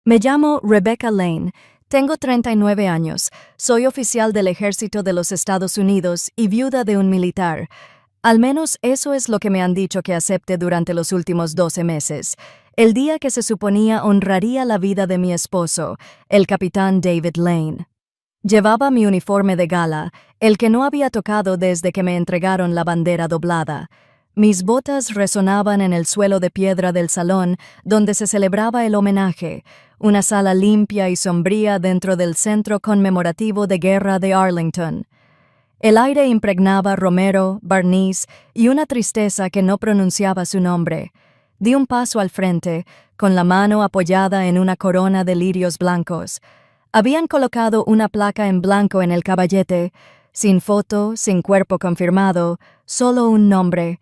Me llamo Rebecca Lane, tengo 39 años, soy oficial del Ejército de los Estados Unidos y viuda de un militar. Al menos eso es lo que me han dicho que acepte durante los últimos 12 meses, el día que se suponía honraría la vida de mi esposo, el capitán David Lane. Llevaba mi uniforme de gala, el que no había tocado desde que me entregaron la bandera doblada. Mis botas resonaban en el suelo de piedra del salón donde se celebraba el homenaje, una sala limpia y sombría dentro del centro conmemorativo de guerra de Arlington. El aire impregnaba romero, barniz y una tristeza que no pronunciaba su nombre. Di un paso al frente, con la mano apoyada en una corona de lirios blancos. Habían colocado una placa en blanco en el caballete, sin foto, sin cuerpo confirmado, solo un nombre: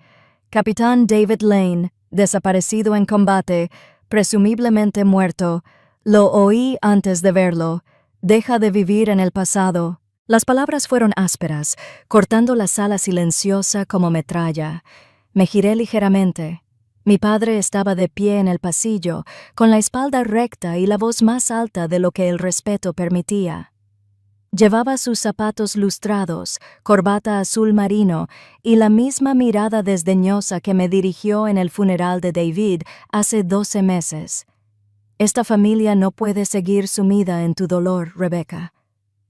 Capitán David Lane, desaparecido en combate, presumiblemente muerto. Lo oí antes de verlo. Deja de vivir en el pasado. Las palabras fueron ásperas, cortando la sala silenciosa como metralla. Me giré ligeramente. Mi padre estaba de pie en el pasillo, con la espalda recta y la voz más alta de lo que el respeto permitía. Llevaba sus zapatos lustrados, corbata azul marino y la misma mirada desdeñosa que me dirigió en el funeral de David hace 12 meses. «Esta familia no puede seguir sumida en tu dolor, Rebecca»,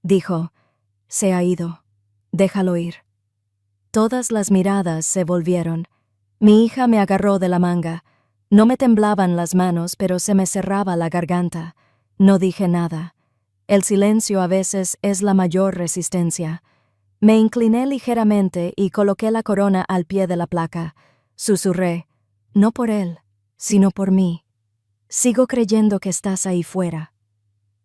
dijo. «Se ha ido. Déjalo ir». Todas las miradas se volvieron. Mi hija me agarró de la manga. No me temblaban las manos, pero se me cerraba la garganta. No dije nada. El silencio a veces es la mayor resistencia. Me incliné ligeramente y coloqué la corona al pie de la placa. Susurré: «No por él, sino por mí. Sigo creyendo que estás ahí fuera».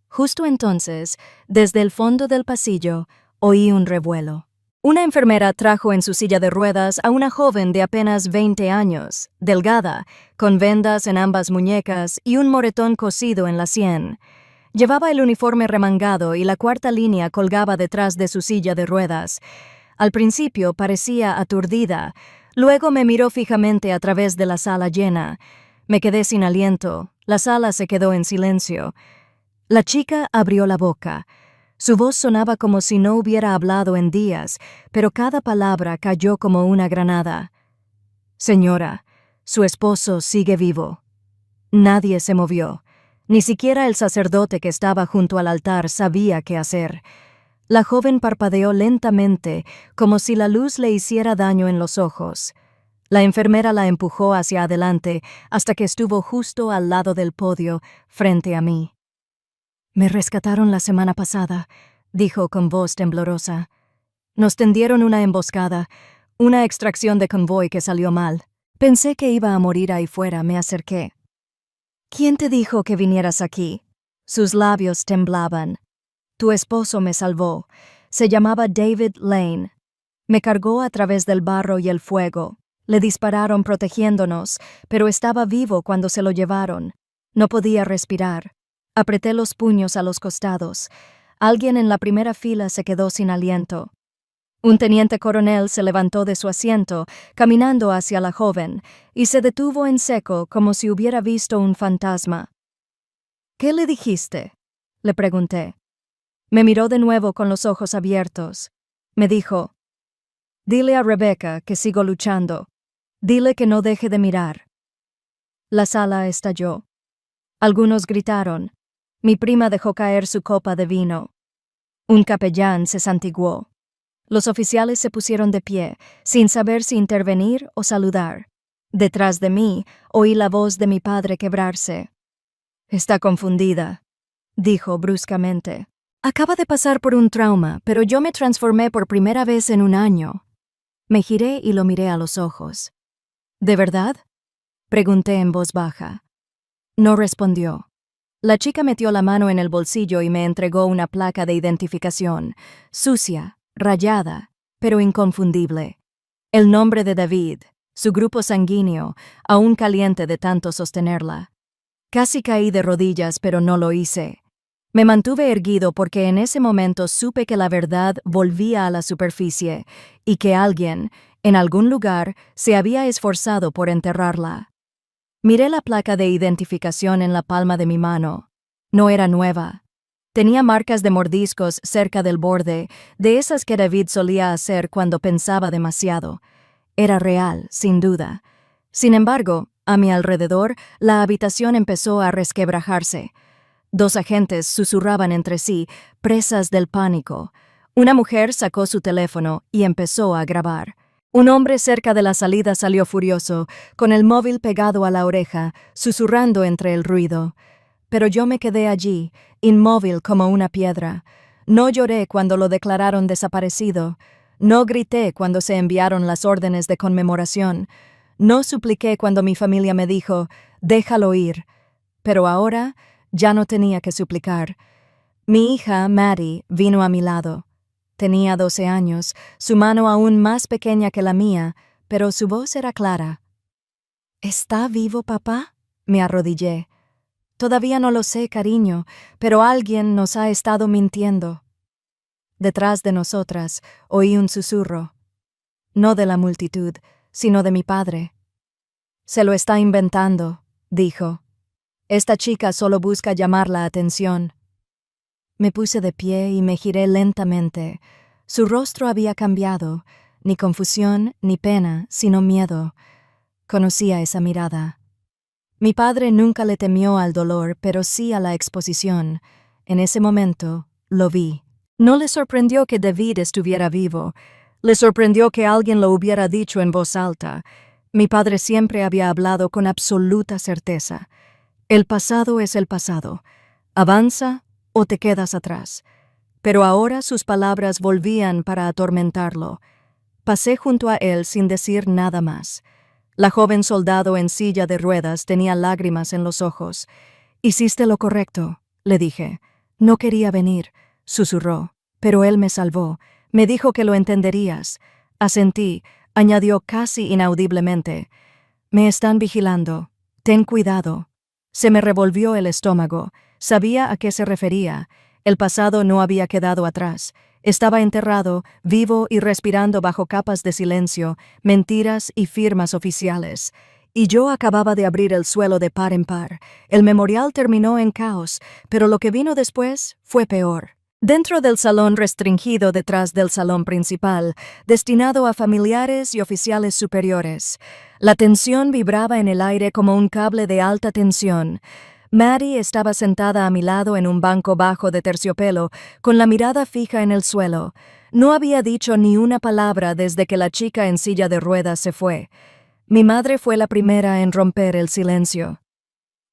Justo entonces, desde el fondo del pasillo, oí un revuelo. Una enfermera trajo en su silla de ruedas a una joven de apenas 20 años, delgada, con vendas en ambas muñecas y un moretón cosido en la sien. Llevaba el uniforme remangado y la cuarta línea colgaba detrás de su silla de ruedas. Al principio parecía aturdida, luego me miró fijamente a través de la sala llena. Me quedé sin aliento, la sala se quedó en silencio. La chica abrió la boca. Su voz sonaba como si no hubiera hablado en días, pero cada palabra cayó como una granada. «Señora, su esposo sigue vivo». Nadie se movió. Ni siquiera el sacerdote que estaba junto al altar sabía qué hacer. La joven parpadeó lentamente, como si la luz le hiciera daño en los ojos. La enfermera la empujó hacia adelante hasta que estuvo justo al lado del podio, frente a mí. «Me rescataron la semana pasada», dijo con voz temblorosa. «Nos tendieron una emboscada, una extracción de convoy que salió mal. Pensé que iba a morir ahí fuera, me acerqué». «¿Quién te dijo que vinieras aquí?» Sus labios temblaban. «Tu esposo me salvó. Se llamaba David Lane. Me cargó a través del barro y el fuego. Le dispararon protegiéndonos, pero estaba vivo cuando se lo llevaron. No podía respirar. Apreté los puños a los costados. Alguien en la primera fila se quedó sin aliento. Un teniente coronel se levantó de su asiento, caminando hacia la joven, y se detuvo en seco como si hubiera visto un fantasma. «¿Qué le dijiste?», le pregunté. Me miró de nuevo con los ojos abiertos. Me dijo: «Dile a Rebecca que sigo luchando. Dile que no deje de mirar». La sala estalló. Algunos gritaron. Mi prima dejó caer su copa de vino. Un capellán se santiguó. Los oficiales se pusieron de pie, sin saber si intervenir o saludar. Detrás de mí, oí la voz de mi padre quebrarse. «Está confundida», dijo bruscamente. «Acaba de pasar por un trauma, pero yo me transformé por primera vez en un año». Me giré y lo miré a los ojos. «¿De verdad?», pregunté en voz baja. No respondió. La chica metió la mano en el bolsillo y me entregó una placa de identificación, sucia, rayada, pero inconfundible. El nombre de David, su grupo sanguíneo, aún caliente de tanto sostenerla. Casi caí de rodillas, pero no lo hice. Me mantuve erguido porque en ese momento supe que la verdad volvía a la superficie y que alguien, en algún lugar, se había esforzado por enterrarla. Miré la placa de identificación en la palma de mi mano. No era nueva. Tenía marcas de mordiscos cerca del borde, de esas que David solía hacer cuando pensaba demasiado. Era real, sin duda. Sin embargo, a mi alrededor, la habitación empezó a resquebrajarse. 2 agentes susurraban entre sí, presas del pánico. Una mujer sacó su teléfono y empezó a grabar. Un hombre cerca de la salida salió furioso, con el móvil pegado a la oreja, susurrando entre el ruido. Pero yo me quedé allí, inmóvil como una piedra. No lloré cuando lo declararon desaparecido. No grité cuando se enviaron las órdenes de conmemoración. No supliqué cuando mi familia me dijo, déjalo ir. Pero ahora ya no tenía que suplicar. Mi hija, Maddie, vino a mi lado. Tenía 12 años, su mano aún más pequeña que la mía, pero su voz era clara. ¿Está vivo, papá? Me arrodillé. Todavía no lo sé, cariño, pero alguien nos ha estado mintiendo. Detrás de nosotras oí un susurro. No de la multitud, sino de mi padre. Se lo está inventando, dijo. Esta chica solo busca llamar la atención. Me puse de pie y me giré lentamente. Su rostro había cambiado, ni confusión ni pena, sino miedo. Conocía esa mirada. Mi padre nunca le temió al dolor, pero sí a la exposición. En ese momento, lo vi. No le sorprendió que David estuviera vivo. Le sorprendió que alguien lo hubiera dicho en voz alta. Mi padre siempre había hablado con absoluta certeza. El pasado es el pasado. Avanza o te quedas atrás. Pero ahora sus palabras volvían para atormentarlo. Pasé junto a él sin decir nada más. La joven soldado en silla de ruedas tenía lágrimas en los ojos. «Hiciste lo correcto», le dije. «No quería venir», susurró. «Pero él me salvó. Me dijo que lo entenderías». Asentí, añadió casi inaudiblemente. «Me están vigilando. Ten cuidado». Se me revolvió el estómago. Sabía a qué se refería. El pasado no había quedado atrás. Estaba enterrado, vivo y respirando bajo capas de silencio, mentiras y firmas oficiales. Y yo acababa de abrir el suelo de par en par. El memorial terminó en caos, pero lo que vino después fue peor. Dentro del salón restringido detrás del salón principal, destinado a familiares y oficiales superiores, la tensión vibraba en el aire como un cable de alta tensión. Maddie estaba sentada a mi lado en un banco bajo de terciopelo, con la mirada fija en el suelo. No había dicho ni una palabra desde que la chica en silla de ruedas se fue. Mi madre fue la primera en romper el silencio.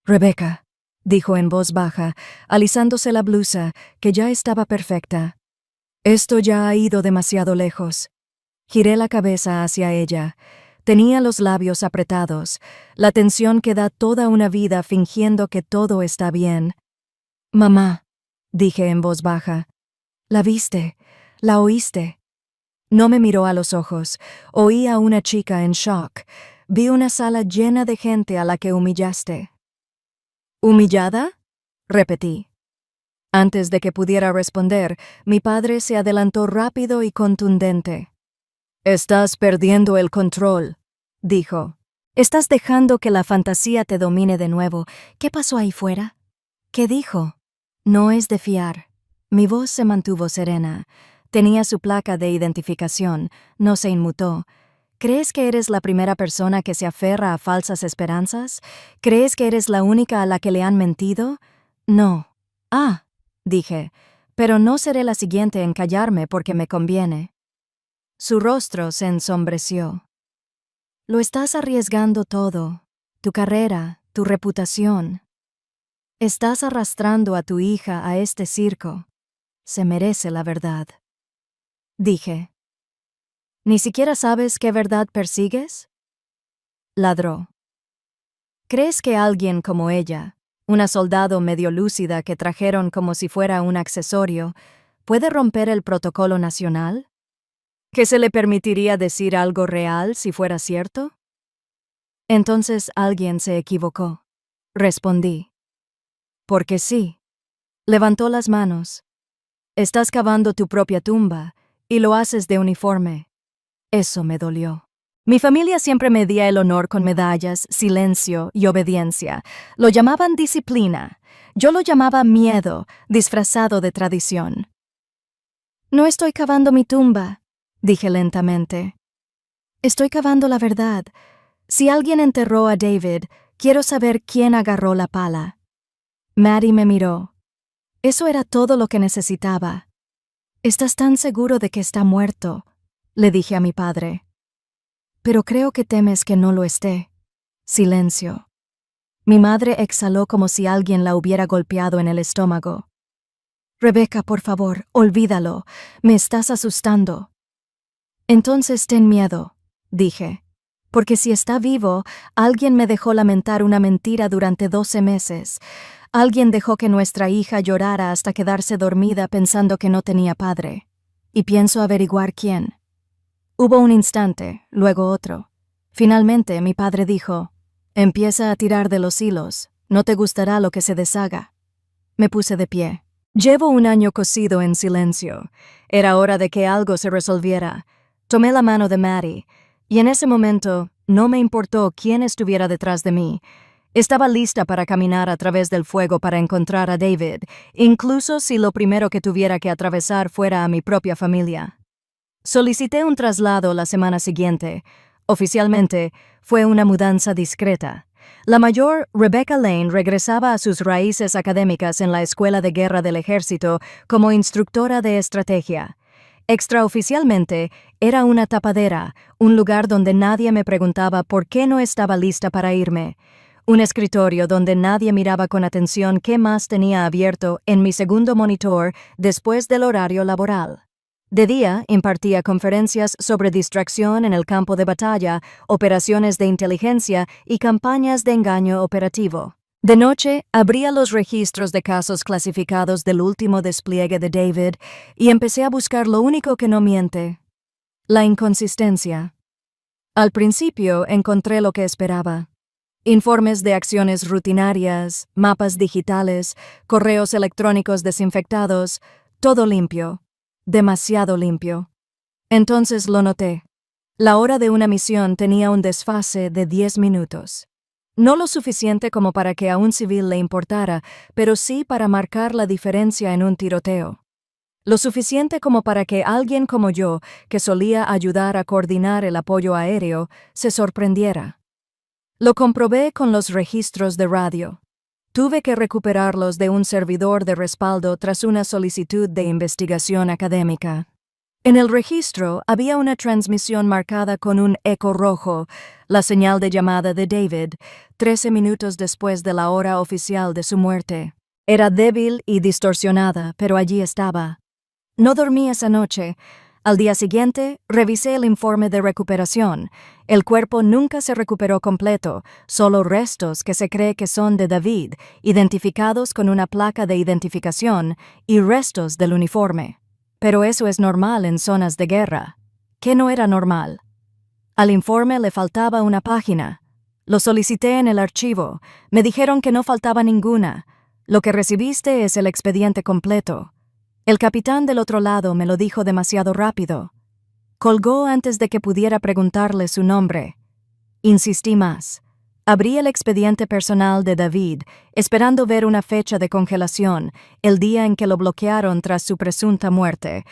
«Rebecca», dijo en voz baja, alisándose la blusa, que ya estaba perfecta. «Esto ya ha ido demasiado lejos». Giré la cabeza hacia ella. Tenía los labios apretados, la tensión que da toda una vida fingiendo que todo está bien. «Mamá», dije en voz baja, «¿la viste? ¿La oíste?» No me miró a los ojos. Oí a una chica en shock. Vi una sala llena de gente a la que humillaste. «¿Humillada?», repetí. Antes de que pudiera responder, mi padre se adelantó rápido y contundente. «Estás perdiendo el control», dijo. «Estás dejando que la fantasía te domine de nuevo. ¿Qué pasó ahí fuera?» «¿Qué dijo?» «No es de fiar». Mi voz se mantuvo serena. Tenía su placa de identificación. No se inmutó. ¿Crees que eres la primera persona que se aferra a falsas esperanzas? ¿Crees que eres la única a la que le han mentido? No. «Ah», dije, «pero no seré la siguiente en callarme porque me conviene». Su rostro se ensombreció. «Lo estás arriesgando todo. Tu carrera, tu reputación. Estás arrastrando a tu hija a este circo. Se merece la verdad». Dije. «¿Ni siquiera sabes qué verdad persigues?». Ladró. «¿Crees que alguien como ella, una soldado medio lúcida que trajeron como si fuera un accesorio, puede romper el protocolo nacional? ¿Que se le permitiría decir algo real si fuera cierto?». «Entonces alguien se equivocó», respondí. «Porque sí». Levantó las manos. «Estás cavando tu propia tumba, y lo haces de uniforme». Eso me dolió. Mi familia siempre medía el honor con medallas, silencio y obediencia. Lo llamaban disciplina. Yo lo llamaba miedo, disfrazado de tradición. No estoy cavando mi tumba, dije lentamente. Estoy cavando la verdad. Si alguien enterró a David, quiero saber quién agarró la pala. Maddie me miró. Eso era todo lo que necesitaba. ¿Estás tan seguro de que está muerto?, le dije a mi padre. Pero creo que temes que no lo esté. Silencio. Mi madre exhaló como si alguien la hubiera golpeado en el estómago. Rebecca, por favor, olvídalo. Me estás asustando. Entonces ten miedo, dije. Porque si está vivo, alguien me dejó lamentar una mentira durante 12 meses. Alguien dejó que nuestra hija llorara hasta quedarse dormida pensando que no tenía padre. Y pienso averiguar quién. Hubo un instante, luego otro. Finalmente, mi padre dijo: «Empieza a tirar de los hilos. No te gustará lo que se deshaga». Me puse de pie. Llevo un año cosido en silencio. Era hora de que algo se resolviera. Tomé la mano de Maddie, y en ese momento no me importó quién estuviera detrás de mí. Estaba lista para caminar a través del fuego para encontrar a David, incluso si lo primero que tuviera que atravesar fuera a mi propia familia. Solicité un traslado la semana siguiente. Oficialmente, fue una mudanza discreta. La mayor, Rebecca Lane, regresaba a sus raíces académicas en la Escuela de Guerra del Ejército como instructora de estrategia. Extraoficialmente, era una tapadera, un lugar donde nadie me preguntaba por qué no estaba lista para irme. Un escritorio donde nadie miraba con atención qué más tenía abierto en mi segundo monitor después del horario laboral. De día, impartía conferencias sobre distracción en el campo de batalla, operaciones de inteligencia y campañas de engaño operativo. De noche, abría los registros de casos clasificados del último despliegue de David y empecé a buscar lo único que no miente: la inconsistencia. Al principio encontré lo que esperaba: informes de acciones rutinarias, mapas digitales, correos electrónicos desinfectados, todo limpio, demasiado limpio. Entonces lo noté. La hora de una misión tenía un desfase de 10 minutos. No lo suficiente como para que a un civil le importara, pero sí para marcar la diferencia en un tiroteo. Lo suficiente como para que alguien como yo, que solía ayudar a coordinar el apoyo aéreo, se sorprendiera. Lo comprobé con los registros de radio. Tuve que recuperarlos de un servidor de respaldo tras una solicitud de investigación académica. En el registro había una transmisión marcada con un eco rojo, la señal de llamada de David, 13 minutos después de la hora oficial de su muerte. Era débil y distorsionada, pero allí estaba. No dormí esa noche. Al día siguiente, revisé el informe de recuperación. El cuerpo nunca se recuperó completo, solo restos que se cree que son de David, identificados con una placa de identificación, y restos del uniforme. Pero eso es normal en zonas de guerra. ¿Qué no era normal? Al informe le faltaba una página. Lo solicité en el archivo. Me dijeron que no faltaba ninguna. Lo que recibiste es el expediente completo. El capitán del otro lado me lo dijo demasiado rápido. Colgó antes de que pudiera preguntarle su nombre. Insistí más. Abrí el expediente personal de David, esperando ver una fecha de congelación, el día en que lo bloquearon tras su presunta muerte.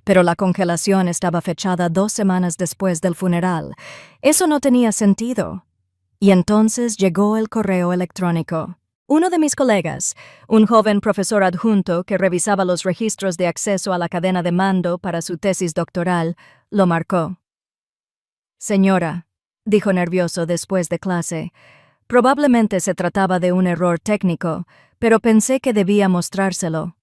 Pero la congelación estaba fechada 2 semanas después del funeral. Eso no tenía sentido. Y entonces llegó el correo electrónico. Uno de mis colegas, un joven profesor adjunto que revisaba los registros de acceso a la cadena de mando para su tesis doctoral, lo marcó. «Señora», dijo nervioso después de clase, «probablemente se trataba de un error técnico, pero pensé que debía mostrárselo».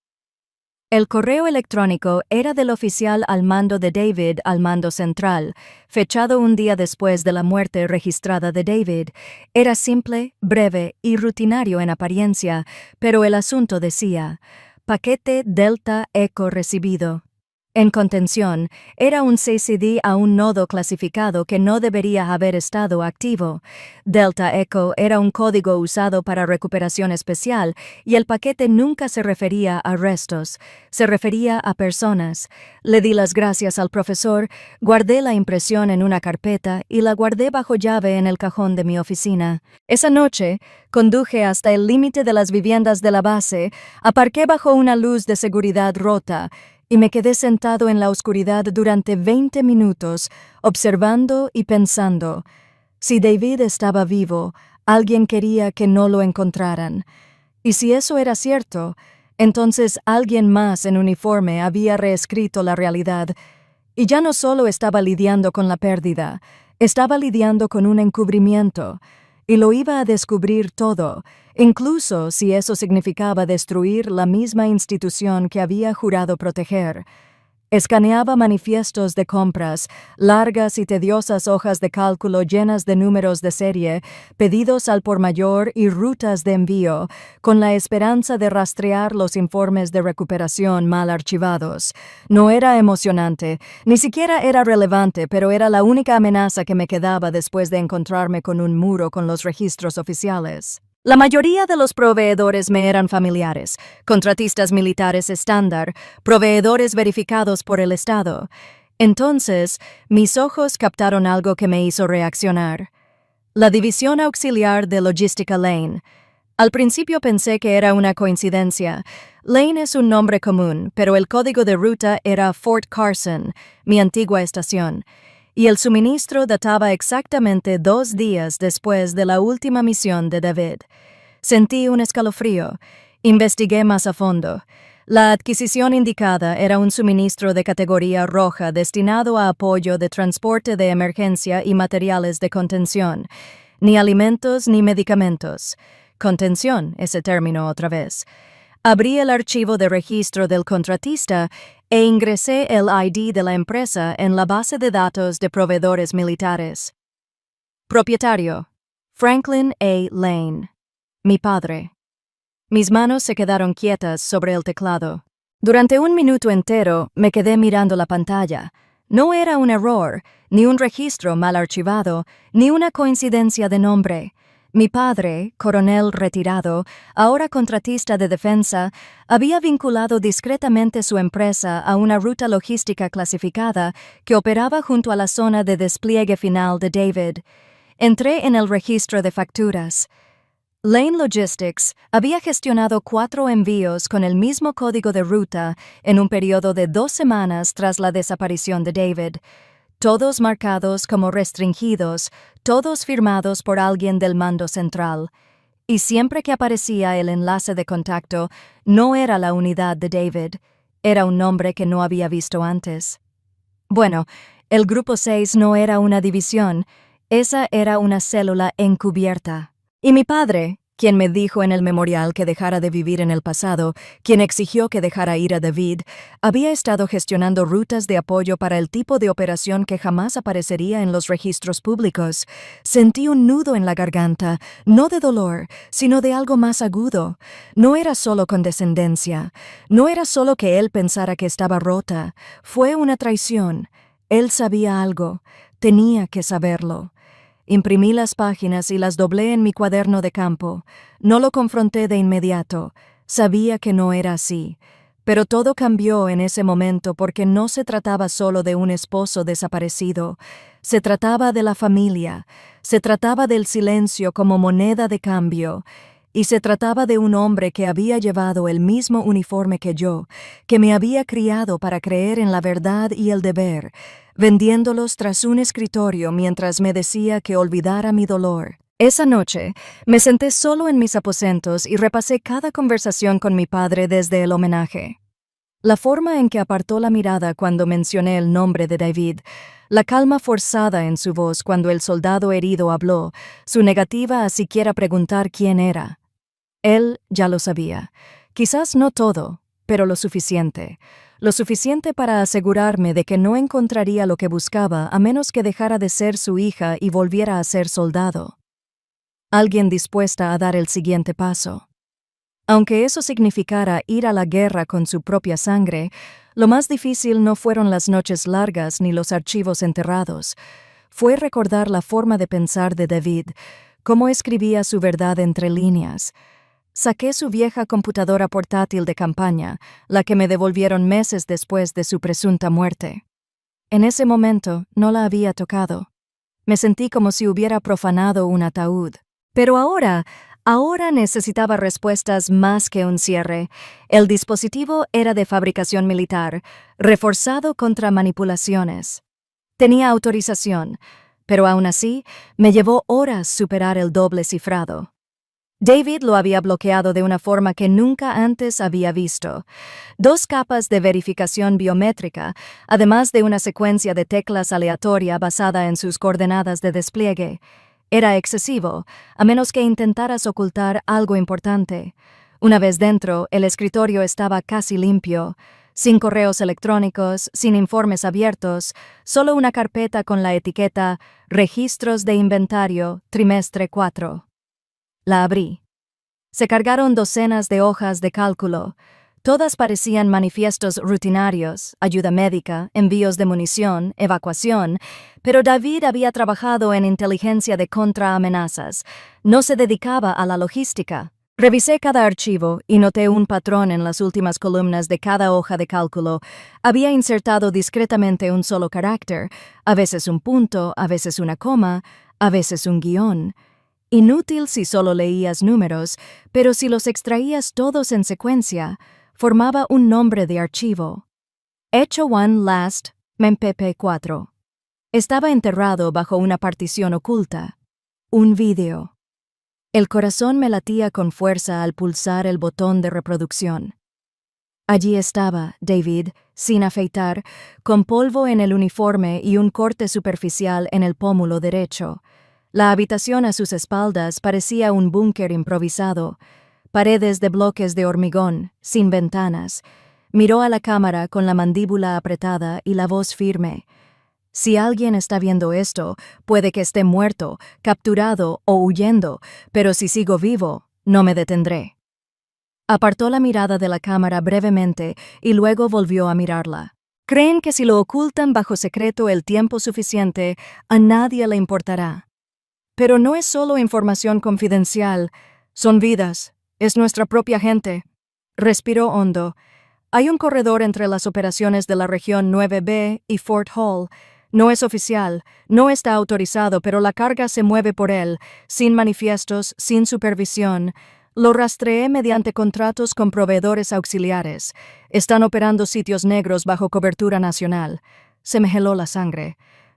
El correo electrónico era del oficial al mando de David al mando central, fechado un día después de la muerte registrada de David. Era simple, breve y rutinario en apariencia, pero el asunto decía: «Paquete Delta Eco recibido». En contención, era un CCD a un nodo clasificado que no debería haber estado activo. Delta Echo era un código usado para recuperación especial y el paquete nunca se refería a restos, se refería a personas. Le di las gracias al profesor, guardé la impresión en una carpeta y la guardé bajo llave en el cajón de mi oficina. Esa noche, conduje hasta el límite de las viviendas de la base, aparqué bajo una luz de seguridad rota, y me quedé sentado en la oscuridad durante 20 minutos, observando y pensando. Si David estaba vivo, alguien quería que no lo encontraran. Y si eso era cierto, entonces alguien más en uniforme había reescrito la realidad. Y ya no solo estaba lidiando con la pérdida, estaba lidiando con un encubrimiento. Y lo iba a descubrir todo, incluso si eso significaba destruir la misma institución que había jurado proteger. Escaneaba manifiestos de compras, largas y tediosas hojas de cálculo llenas de números de serie, pedidos al por mayor y rutas de envío, con la esperanza de rastrear los informes de recuperación mal archivados. No era emocionante, ni siquiera era relevante, pero era la única amenaza que me quedaba después de encontrarme con un muro con los registros oficiales. La mayoría de los proveedores me eran familiares, contratistas militares estándar, proveedores verificados por el Estado. Entonces, mis ojos captaron algo que me hizo reaccionar. La División Auxiliar de Logística Lane. Al principio pensé que era una coincidencia. Lane es un nombre común, pero el código de ruta era Fort Carson, mi antigua estación, y el suministro databa exactamente 2 días después de la última misión de David. Sentí un escalofrío. Investigué más a fondo. La adquisición indicada era un suministro de categoría roja destinado a apoyo de transporte de emergencia y materiales de contención. Ni alimentos ni medicamentos. Contención, ese término otra vez. Abrí el archivo de registro del contratista e ingresé el ID de la empresa en la base de datos de proveedores militares. Propietario: Franklin A. Lane. Mi padre. Mis manos se quedaron quietas sobre el teclado. Durante 1 minuto entero me quedé mirando la pantalla. No era un error, ni un registro mal archivado, ni una coincidencia de nombre. Mi padre, coronel retirado, ahora contratista de defensa, había vinculado discretamente su empresa a una ruta logística clasificada que operaba junto a la zona de despliegue final de David. Entré en el registro de facturas. Lane Logistics había gestionado 4 envíos con el mismo código de ruta en un periodo de 2 semanas tras la desaparición de David. Todos marcados como restringidos, todos firmados por alguien del mando central. Y siempre que aparecía el enlace de contacto, no era la unidad de David, era un nombre que no había visto antes. Bueno, el Grupo 6 no era una división, esa era una célula encubierta. Y mi padre, quien me dijo en el memorial que dejara de vivir en el pasado, quien exigió que dejara ir a David, había estado gestionando rutas de apoyo para el tipo de operación que jamás aparecería en los registros públicos. Sentí un nudo en la garganta, no de dolor, sino de algo más agudo. No era solo condescendencia, no era solo que él pensara que estaba rota, fue una traición. Él sabía algo, tenía que saberlo. Imprimí las páginas y las doblé en mi cuaderno de campo. No lo confronté de inmediato. Sabía que no era así. Pero todo cambió en ese momento porque no se trataba solo de un esposo desaparecido. Se trataba de la familia. Se trataba del silencio como moneda de cambio. Y se trataba de un hombre que había llevado el mismo uniforme que yo, que me había criado para creer en la verdad y el deber, vendiéndolos tras un escritorio mientras me decía que olvidara mi dolor. Esa noche, me senté solo en mis aposentos y repasé cada conversación con mi padre desde el homenaje. La forma en que apartó la mirada cuando mencioné el nombre de David, la calma forzada en su voz cuando el soldado herido habló, su negativa a siquiera preguntar quién era. Él ya lo sabía. Quizás no todo, pero lo suficiente. Lo suficiente para asegurarme de que no encontraría lo que buscaba a menos que dejara de ser su hija y volviera a ser soldado. Alguien dispuesta a dar el siguiente paso. Aunque eso significara ir a la guerra con su propia sangre, lo más difícil no fueron las noches largas ni los archivos enterrados. Fue recordar la forma de pensar de David, cómo escribía su verdad entre líneas. Saqué su vieja computadora portátil de campaña, la que me devolvieron meses después de su presunta muerte. En ese momento no la había tocado. Me sentí como si hubiera profanado un ataúd. Pero ahora necesitaba respuestas más que un cierre. El dispositivo era de fabricación militar, reforzado contra manipulaciones. Tenía autorización, pero aún así me llevó horas superar el doble cifrado. David lo había bloqueado de una forma que nunca antes había visto. 2 capas de verificación biométrica, además de una secuencia de teclas aleatoria basada en sus coordenadas de despliegue. Era excesivo, a menos que intentaras ocultar algo importante. Una vez dentro, el escritorio estaba casi limpio, sin correos electrónicos, sin informes abiertos, solo una carpeta con la etiqueta Registros de Inventario, Trimestre 4. La abrí. Se cargaron docenas de hojas de cálculo. Todas parecían manifiestos rutinarios, ayuda médica, envíos de munición, evacuación, pero David había trabajado en inteligencia de contraamenazas. No se dedicaba a la logística. Revisé cada archivo y noté un patrón en las últimas columnas de cada hoja de cálculo. Había insertado discretamente un solo carácter, a veces un punto, a veces una coma, a veces un guión. Inútil si solo leías números, pero si los extraías todos en secuencia, formaba un nombre de archivo. Hecho one last, mpp4. Estaba enterrado bajo una partición oculta. Un vídeo. El corazón me latía con fuerza al pulsar el botón de reproducción. Allí estaba, David, sin afeitar, con polvo en el uniforme y un corte superficial en el pómulo derecho. La habitación a sus espaldas parecía un búnker improvisado, paredes de bloques de hormigón, sin ventanas. Miró a la cámara con la mandíbula apretada y la voz firme. Si alguien está viendo esto, puede que esté muerto, capturado o huyendo, pero si sigo vivo, no me detendré. Apartó la mirada de la cámara brevemente y luego volvió a mirarla. Creen que si lo ocultan bajo secreto el tiempo suficiente, a nadie le importará. Pero no es solo información confidencial, son vidas, es nuestra propia gente. Respiró hondo. Hay un corredor entre las operaciones de la región 9B y Fort Hall. No es oficial, no está autorizado, pero la carga se mueve por él, sin manifiestos, sin supervisión. Lo rastreé mediante contratos con proveedores auxiliares. Están operando sitios negros bajo cobertura nacional. Se me heló la sangre.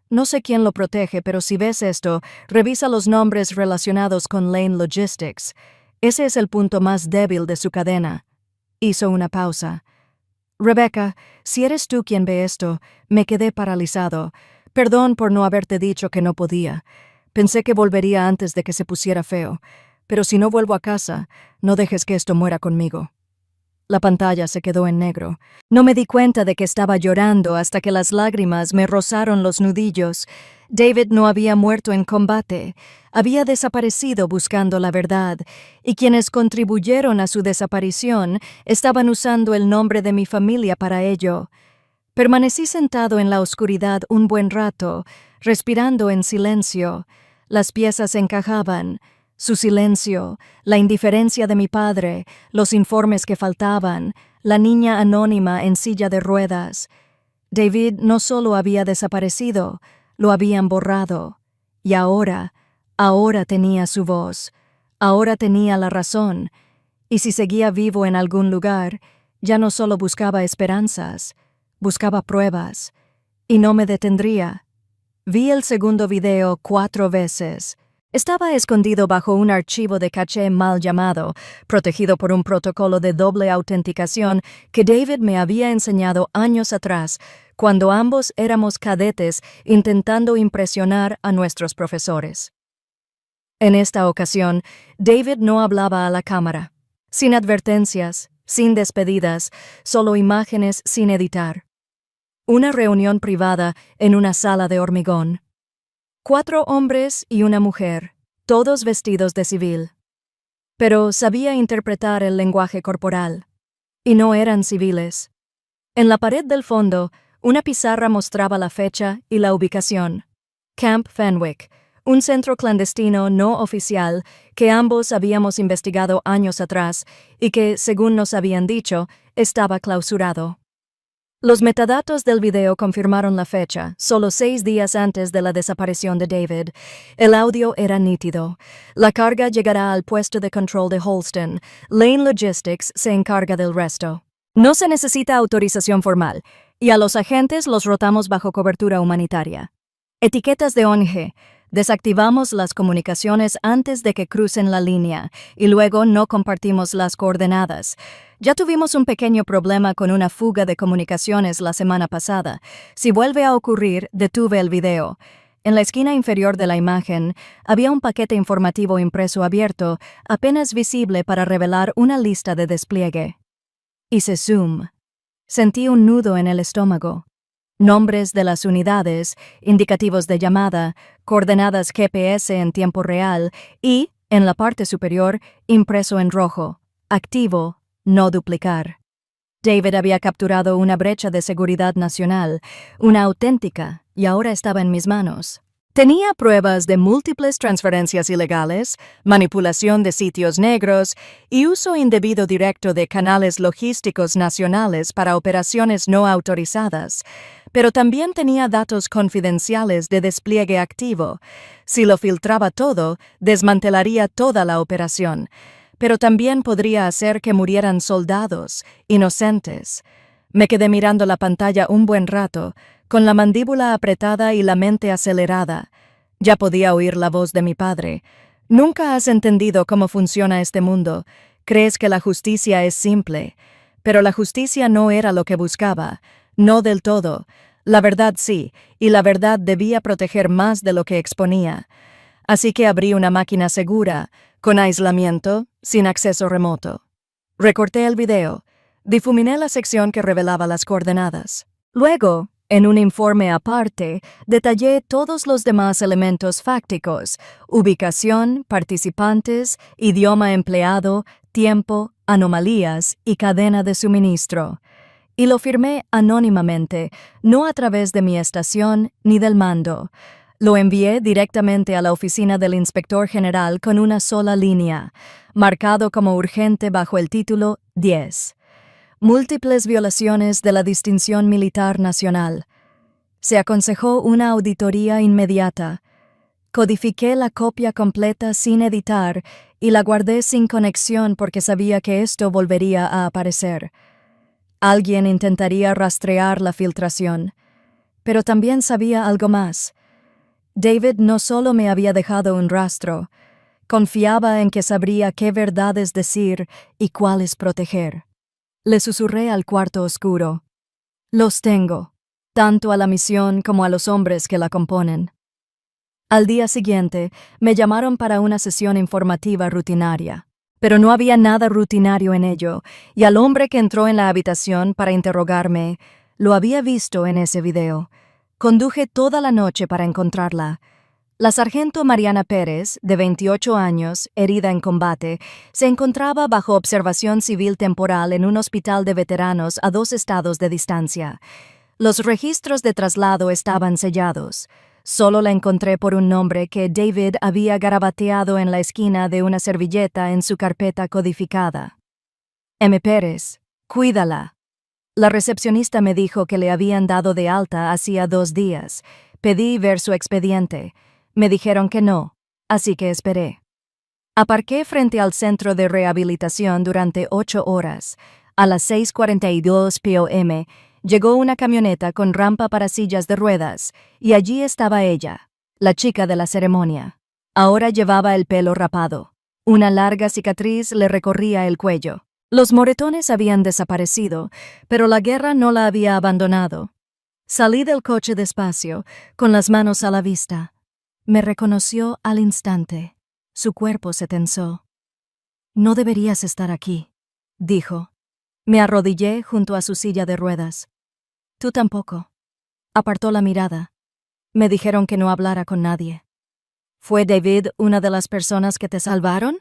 No sé quién lo protege, pero si ves esto, revisa los nombres relacionados con Lane Logistics. Ese es el punto más débil de su cadena. Hizo una pausa. Rebecca, si eres tú quien ve esto, me quedé paralizado. Perdón por no haberte dicho que no podía. Pensé que volvería antes de que se pusiera feo. Pero si no vuelvo a casa, no dejes que esto muera conmigo. La pantalla se quedó en negro. No me di cuenta de que estaba llorando hasta que las lágrimas me rozaron los nudillos. David no había muerto en combate. Había desaparecido buscando la verdad, y quienes contribuyeron a su desaparición estaban usando el nombre de mi familia para ello. Permanecí sentado en la oscuridad un buen rato, respirando en silencio. Las piezas encajaban. Su silencio, la indiferencia de mi padre, los informes que faltaban, la niña anónima en silla de ruedas. David no solo había desaparecido, lo habían borrado. Y ahora tenía su voz, ahora tenía la razón. Y si seguía vivo en algún lugar, ya no solo buscaba esperanzas, buscaba pruebas. Y no me detendría. Vi el segundo video 4 veces. Estaba escondido bajo un archivo de caché mal llamado, protegido por un protocolo de doble autenticación que David me había enseñado años atrás, cuando ambos éramos cadetes intentando impresionar a nuestros profesores. En esta ocasión, David no hablaba a la cámara. Sin advertencias, sin despedidas, solo imágenes sin editar. Una reunión privada en una sala de hormigón. 4 hombres y una mujer, todos vestidos de civil. pero sabía interpretar el lenguaje corporal. Y no eran civiles. En la pared del fondo, una pizarra mostraba la fecha y la ubicación. Camp Fenwick, un centro clandestino no oficial que ambos habíamos investigado años atrás y que, según nos habían dicho, estaba clausurado. Los metadatos del video confirmaron la fecha, solo 6 días antes de la desaparición de David. El audio era nítido. La carga llegará al puesto de control de Holston. Lane Logistics se encarga del resto. No se necesita autorización formal, y a los agentes los rotamos bajo cobertura humanitaria. Etiquetas de ONG. Desactivamos las comunicaciones antes de que crucen la línea, y luego no compartimos las coordenadas. Ya tuvimos un pequeño problema con una fuga de comunicaciones la semana pasada. Si vuelve a ocurrir, detuve el video. En la esquina inferior de la imagen, había un paquete informativo impreso abierto, apenas visible para revelar una lista de despliegue. Hice zoom. Sentí un nudo en el estómago. Nombres de las unidades, indicativos de llamada, coordenadas GPS en tiempo real y, en la parte superior, impreso en rojo, activo, no duplicar. David había capturado una brecha de seguridad nacional, una auténtica, y ahora estaba en mis manos. Tenía pruebas de múltiples transferencias ilegales, manipulación de sitios negros y uso indebido directo de canales logísticos nacionales para operaciones no autorizadas, pero también tenía datos confidenciales de despliegue activo. Si lo filtraba todo, desmantelaría toda la operación, pero también podría hacer que murieran soldados, inocentes. Me quedé mirando la pantalla un buen rato, con la mandíbula apretada y la mente acelerada. Ya podía oír la voz de mi padre. Nunca has entendido cómo funciona este mundo. Crees que la justicia es simple. Pero la justicia no era lo que buscaba. No del todo. La verdad sí, y la verdad debía proteger más de lo que exponía. Así que abrí una máquina segura, con aislamiento, sin acceso remoto. Recorté el video. Difuminé la sección que revelaba las coordenadas. Luego, en un informe aparte, detallé todos los demás elementos fácticos: ubicación, participantes, idioma empleado, tiempo, anomalías y cadena de suministro. Y lo firmé anónimamente, no a través de mi estación ni del mando. Lo envié directamente a la oficina del inspector general con una sola línea, marcado como urgente bajo el título 10. Múltiples violaciones de la distinción militar nacional. Se aconsejó una auditoría inmediata. Codifiqué la copia completa sin editar y la guardé sin conexión porque sabía que esto volvería a aparecer. Alguien intentaría rastrear la filtración. Pero también sabía algo más. David no solo me había dejado un rastro, confiaba en que sabría qué verdades decir y cuáles proteger. Le susurré al cuarto oscuro. Los tengo, tanto a la misión como a los hombres que la componen. Al día siguiente, me llamaron para una sesión informativa rutinaria. Pero no había nada rutinario en ello, y al hombre que entró en la habitación para interrogarme, lo había visto en ese video. Conduje toda la noche para encontrarla. La sargento Mariana Pérez, de 28 años, herida en combate, se encontraba bajo observación civil temporal en un hospital de veteranos a 2 estados de distancia. Los registros de traslado estaban sellados. Solo la encontré por un nombre que David había garabateado en la esquina de una servilleta en su carpeta codificada. M. Pérez, cuídala. La recepcionista me dijo que le habían dado de alta hacía 2 días. Pedí ver su expediente. Me dijeron que no, así que esperé. Aparqué frente al centro de rehabilitación durante 8 horas. A las 6:42 p.m., llegó una camioneta con rampa para sillas de ruedas, y allí estaba ella, la chica de la ceremonia. Ahora llevaba el pelo rapado. Una larga cicatriz le recorría el cuello. Los moretones habían desaparecido, pero la guerra no la había abandonado. Salí del coche despacio, con las manos a la vista. Me reconoció al instante. Su cuerpo se tensó. «No deberías estar aquí», dijo. Me arrodillé junto a su silla de ruedas. «Tú tampoco». Apartó la mirada. Me dijeron que no hablara con nadie. «¿Fue David una de las personas que te salvaron?»,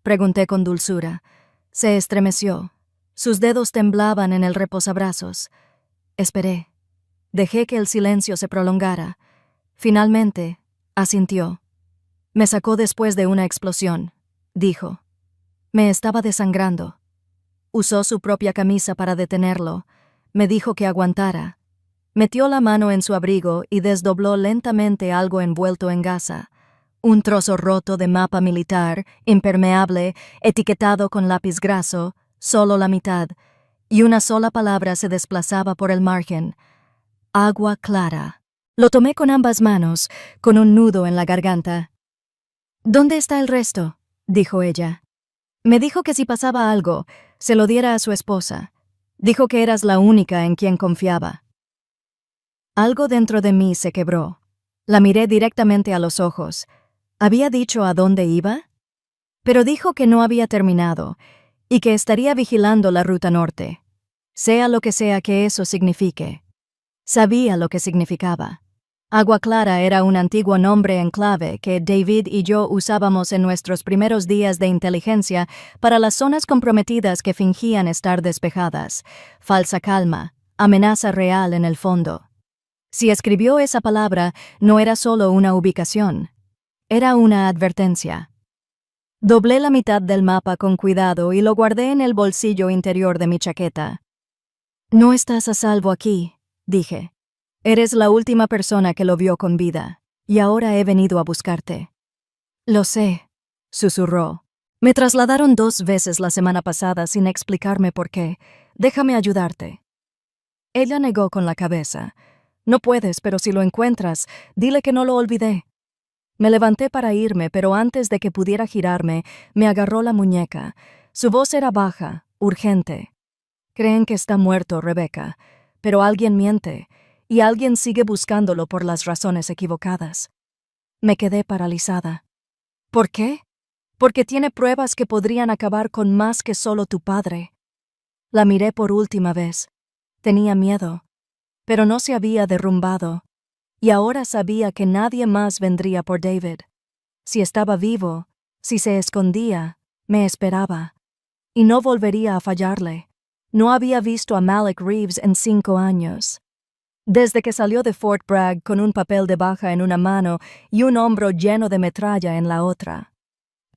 Pregunté con dulzura. Se estremeció. Sus dedos temblaban en el reposabrazos. Esperé. Dejé que el silencio se prolongara. Finalmente, asintió. Me sacó después de una explosión, dijo. Me estaba desangrando. Usó su propia camisa para detenerlo. Me dijo que aguantara. Metió la mano en su abrigo y desdobló lentamente algo envuelto en gasa. Un trozo roto de mapa militar, impermeable, etiquetado con lápiz graso, solo la mitad, y una sola palabra se desplazaba por el margen. Agua clara. Lo tomé con ambas manos, con un nudo en la garganta. ¿Dónde está el resto?, dijo ella. Me dijo que si pasaba algo, se lo diera a su esposa. Dijo que eras la única en quien confiaba. Algo dentro de mí se quebró. La miré directamente a los ojos. ¿Había dicho a dónde iba? Pero dijo que no había terminado y que estaría vigilando la ruta norte, sea lo que sea que eso signifique. Sabía lo que significaba. Agua Clara era un antiguo nombre en clave que David y yo usábamos en nuestros primeros días de inteligencia para las zonas comprometidas que fingían estar despejadas. Falsa calma, amenaza real en el fondo. Si escribió esa palabra, no era solo una ubicación. Era una advertencia. Doblé la mitad del mapa con cuidado y lo guardé en el bolsillo interior de mi chaqueta. No estás a salvo aquí, dije. Eres la última persona que lo vio con vida, y ahora he venido a buscarte. Lo sé, susurró. Me trasladaron 2 veces la semana pasada sin explicarme por qué. Déjame ayudarte. Ella negó con la cabeza. No puedes, pero si lo encuentras, dile que no lo olvidé. Me levanté para irme, pero antes de que pudiera girarme, me agarró la muñeca. Su voz era baja, urgente. Creen que está muerto, Rebecca, pero alguien miente, y alguien sigue buscándolo por las razones equivocadas. Me quedé paralizada. ¿Por qué? Porque tiene pruebas que podrían acabar con más que solo tu padre. La miré por última vez. Tenía miedo, pero no se había derrumbado. Y ahora sabía que nadie más vendría por David. Si estaba vivo, si se escondía, me esperaba. Y no volvería a fallarle. No había visto a Malik Reeves en 5 años. Desde que salió de Fort Bragg con un papel de baja en una mano y un hombro lleno de metralla en la otra.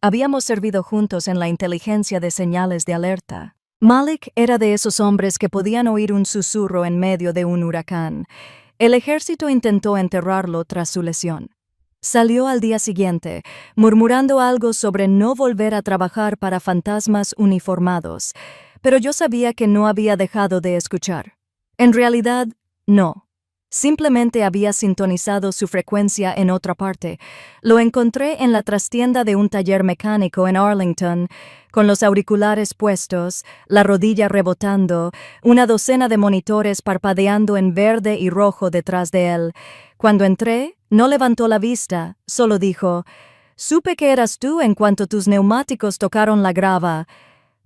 Habíamos servido juntos en la inteligencia de señales de alerta. Malik era de esos hombres que podían oír un susurro en medio de un huracán. El ejército intentó enterrarlo tras su lesión. Salió al día siguiente, murmurando algo sobre no volver a trabajar para fantasmas uniformados, pero yo sabía que no había dejado de escuchar. En realidad, no. Simplemente había sintonizado su frecuencia en otra parte. Lo encontré en la trastienda de un taller mecánico en Arlington, con los auriculares puestos, la rodilla rebotando, una docena de monitores parpadeando en verde y rojo detrás de él. Cuando entré, no levantó la vista, solo dijo, «Supe que eras tú en cuanto tus neumáticos tocaron la grava».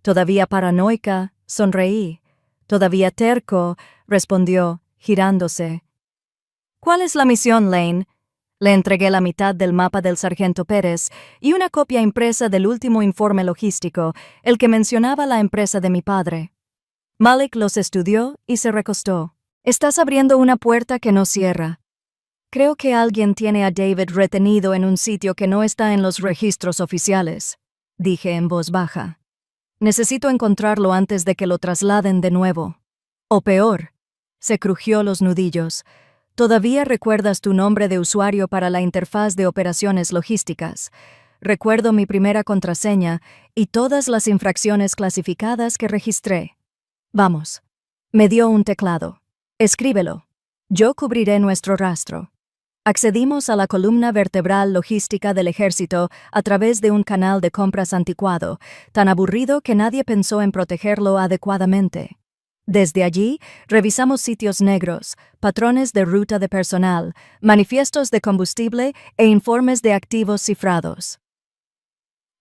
Todavía paranoica, sonreí. Todavía terco, respondió, girándose. «¿Cuál es la misión, Lane?» Le entregué la mitad del mapa del sargento Pérez y una copia impresa del último informe logístico, el que mencionaba la empresa de mi padre. Malik los estudió y se recostó. «Estás abriendo una puerta que no cierra. Creo que alguien tiene a David retenido en un sitio que no está en los registros oficiales», dije en voz baja. «Necesito encontrarlo antes de que lo trasladen de nuevo. O peor», se crujió los nudillos. «¿Todavía recuerdas tu nombre de usuario para la interfaz de operaciones logísticas? Recuerdo mi primera contraseña y todas las infracciones clasificadas que registré. Vamos». Me dio un teclado. «Escríbelo. Yo cubriré nuestro rastro». Accedimos a la columna vertebral logística del ejército a través de un canal de compras anticuado, tan aburrido que nadie pensó en protegerlo adecuadamente. Desde allí, revisamos sitios negros, patrones de ruta de personal, manifiestos de combustible e informes de activos cifrados.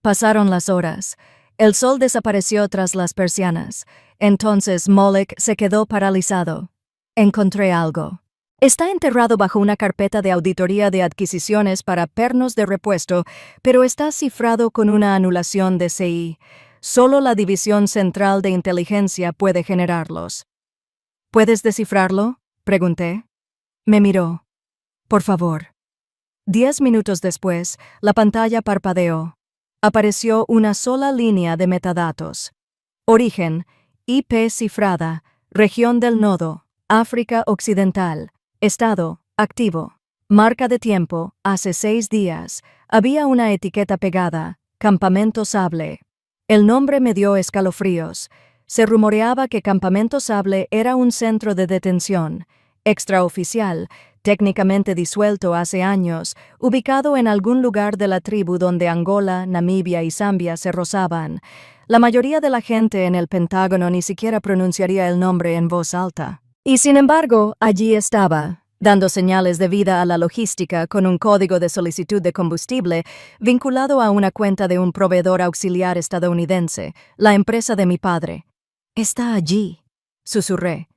Pasaron las horas. El sol desapareció tras las persianas. Entonces Malik se quedó paralizado. Encontré algo. Está enterrado bajo una carpeta de auditoría de adquisiciones para pernos de repuesto, pero está cifrado con una anulación de CI. Solo la División Central de Inteligencia puede generarlos. ¿Puedes descifrarlo?, pregunté. Me miró. Por favor. 10 minutos después, la pantalla parpadeó. Apareció una sola línea de metadatos. Origen, IP cifrada, región del nodo, África Occidental. Estado, activo. Marca de tiempo, hace 6 días. Había una etiqueta pegada, Campamento Sable. El nombre me dio escalofríos. Se rumoreaba que Campamento Sable era un centro de detención, extraoficial, técnicamente disuelto hace años, ubicado en algún lugar de la tribu donde Angola, Namibia y Zambia se rozaban. La mayoría de la gente en el Pentágono ni siquiera pronunciaría el nombre en voz alta. Y sin embargo, allí estaba, dando señales de vida a la logística con un código de solicitud de combustible vinculado a una cuenta de un proveedor auxiliar estadounidense, la empresa de mi padre. «Está allí», susurré.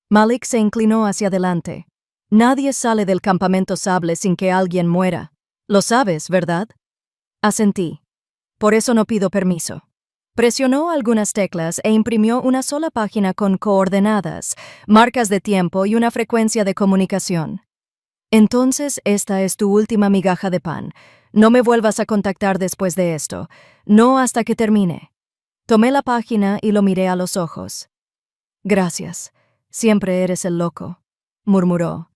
Malik se inclinó hacia adelante. «Nadie sale del Campamento Sable sin que alguien muera. Lo sabes, ¿verdad?» Asentí. «Por eso no pido permiso». Presionó algunas teclas e imprimió una sola página con coordenadas, marcas de tiempo y una frecuencia de comunicación. «Entonces esta es tu última migaja de pan. No me vuelvas a contactar después de esto. No hasta que termine». Tomé la página y lo miré a los ojos. «Gracias. Siempre eres el loco», murmuró.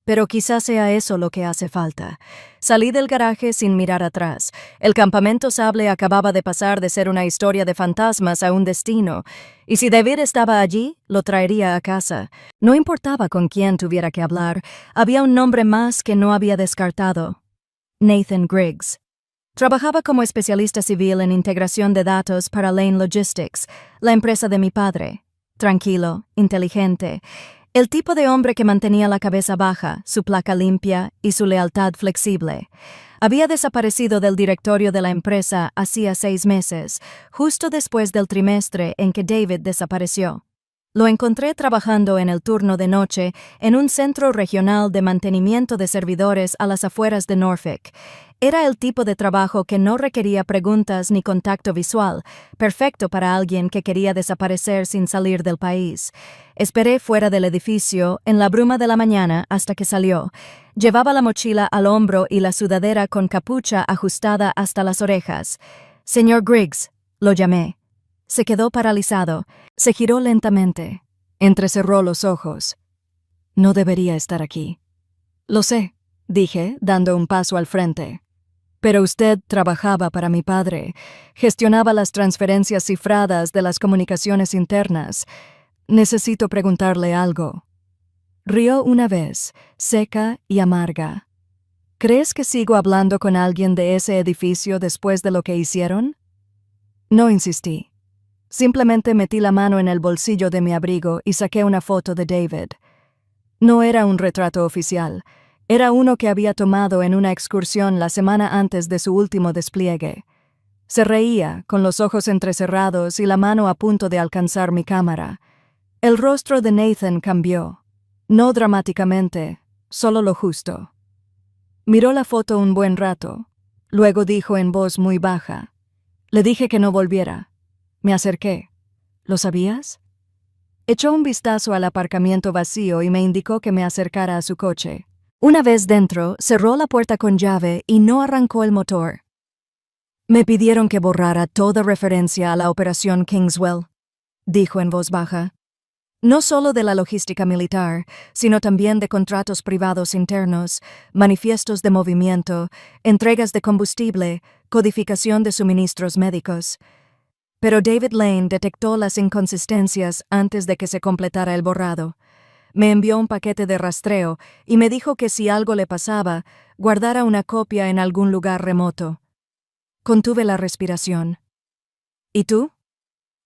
«Pero quizás sea eso lo que hace falta». Salí del garaje sin mirar atrás. El Campamento Sable acababa de pasar de ser una historia de fantasmas a un destino. Y si David estaba allí, lo traería a casa. No importaba con quién tuviera que hablar, había un nombre más que no había descartado. Nathan Griggs. Trabajaba como especialista civil en integración de datos para Lane Logistics, la empresa de mi padre. Tranquilo, inteligente. El tipo de hombre que mantenía la cabeza baja, su placa limpia y su lealtad flexible. Había desaparecido del directorio de la empresa hacía 6 meses, justo después del trimestre en que David desapareció. Lo encontré trabajando en el turno de noche en un centro regional de mantenimiento de servidores a las afueras de Norfolk. Era el tipo de trabajo que no requería preguntas ni contacto visual, perfecto para alguien que quería desaparecer sin salir del país. Esperé fuera del edificio, en la bruma de la mañana, hasta que salió. Llevaba la mochila al hombro y la sudadera con capucha ajustada hasta las orejas. «Señor Griggs», lo llamé. Se quedó paralizado. Se giró lentamente. Entrecerró los ojos. «No debería estar aquí». «Lo sé», dije, dando un paso al frente. «Pero usted trabajaba para mi padre. Gestionaba las transferencias cifradas de las comunicaciones internas. Necesito preguntarle algo». Rió una vez, seca y amarga. «¿Crees que sigo hablando con alguien de ese edificio después de lo que hicieron?» No insistí. Simplemente metí la mano en el bolsillo de mi abrigo y saqué una foto de David. No era un retrato oficial. Era uno que había tomado en una excursión la semana antes de su último despliegue. Se reía, con los ojos entrecerrados y la mano a punto de alcanzar mi cámara. El rostro de Nathan cambió. No dramáticamente, solo lo justo. Miró la foto un buen rato. Luego dijo en voz muy baja. Le dije que no volviera. Me acerqué. ¿Lo sabías? Echó un vistazo al aparcamiento vacío y me indicó que me acercara a su coche. Una vez dentro, cerró la puerta con llave y no arrancó el motor. «Me pidieron que borrara toda referencia a la Operación Kingswell», dijo en voz baja. «No solo de la logística militar, sino también de contratos privados internos, manifiestos de movimiento, entregas de combustible, codificación de suministros médicos». Pero David Lane detectó las inconsistencias antes de que se completara el borrado. Me envió un paquete de rastreo y me dijo que si algo le pasaba, guardara una copia en algún lugar remoto. Contuve la respiración. «¿Y tú?»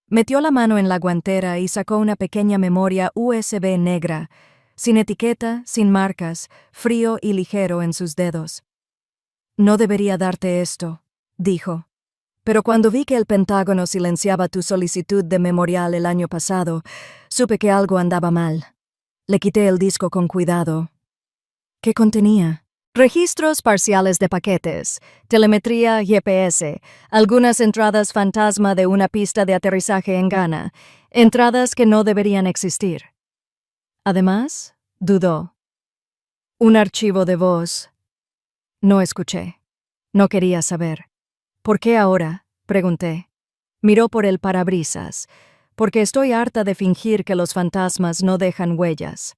Metió la mano en la guantera y sacó una pequeña memoria USB negra, sin etiqueta, sin marcas, frío y ligero en sus dedos. «No debería darte esto», dijo. «Pero cuando vi que el Pentágono silenciaba tu solicitud de memorial el año pasado, supe que algo andaba mal». Le quité el disco con cuidado. ¿Qué contenía? Registros parciales de paquetes, telemetría GPS, algunas entradas fantasma de una pista de aterrizaje en Ghana, entradas que no deberían existir. Además, dudó. Un archivo de voz. No escuché. No quería saber. ¿Por qué ahora?, pregunté. Miró por el parabrisas, porque estoy harta de fingir que los fantasmas no dejan huellas.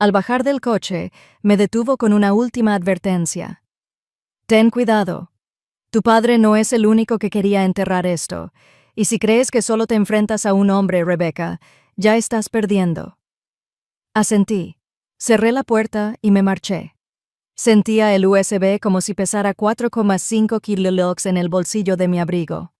Al bajar del coche, me detuvo con una última advertencia. Ten cuidado. Tu padre no es el único que quería enterrar esto, y si crees que solo te enfrentas a un hombre, Rebecca, ya estás perdiendo. Asentí. Cerré la puerta y me marché. Sentía el USB como si pesara 4,5 kilologs en el bolsillo de mi abrigo.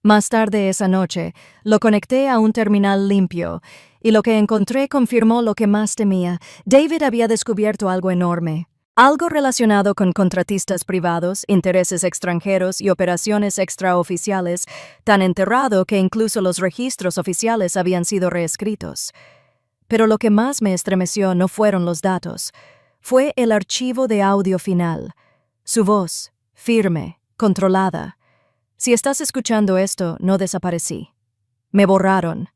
Más tarde esa noche, lo conecté a un terminal limpio, y lo que encontré confirmó lo que más temía. David había descubierto algo enorme. Algo relacionado con contratistas privados, intereses extranjeros y operaciones extraoficiales, tan enterrado que incluso los registros oficiales habían sido reescritos. Pero lo que más me estremeció no fueron los datos, fue el archivo de audio final. Su voz, firme, controlada. Si estás escuchando esto, no desaparecí. Me borraron.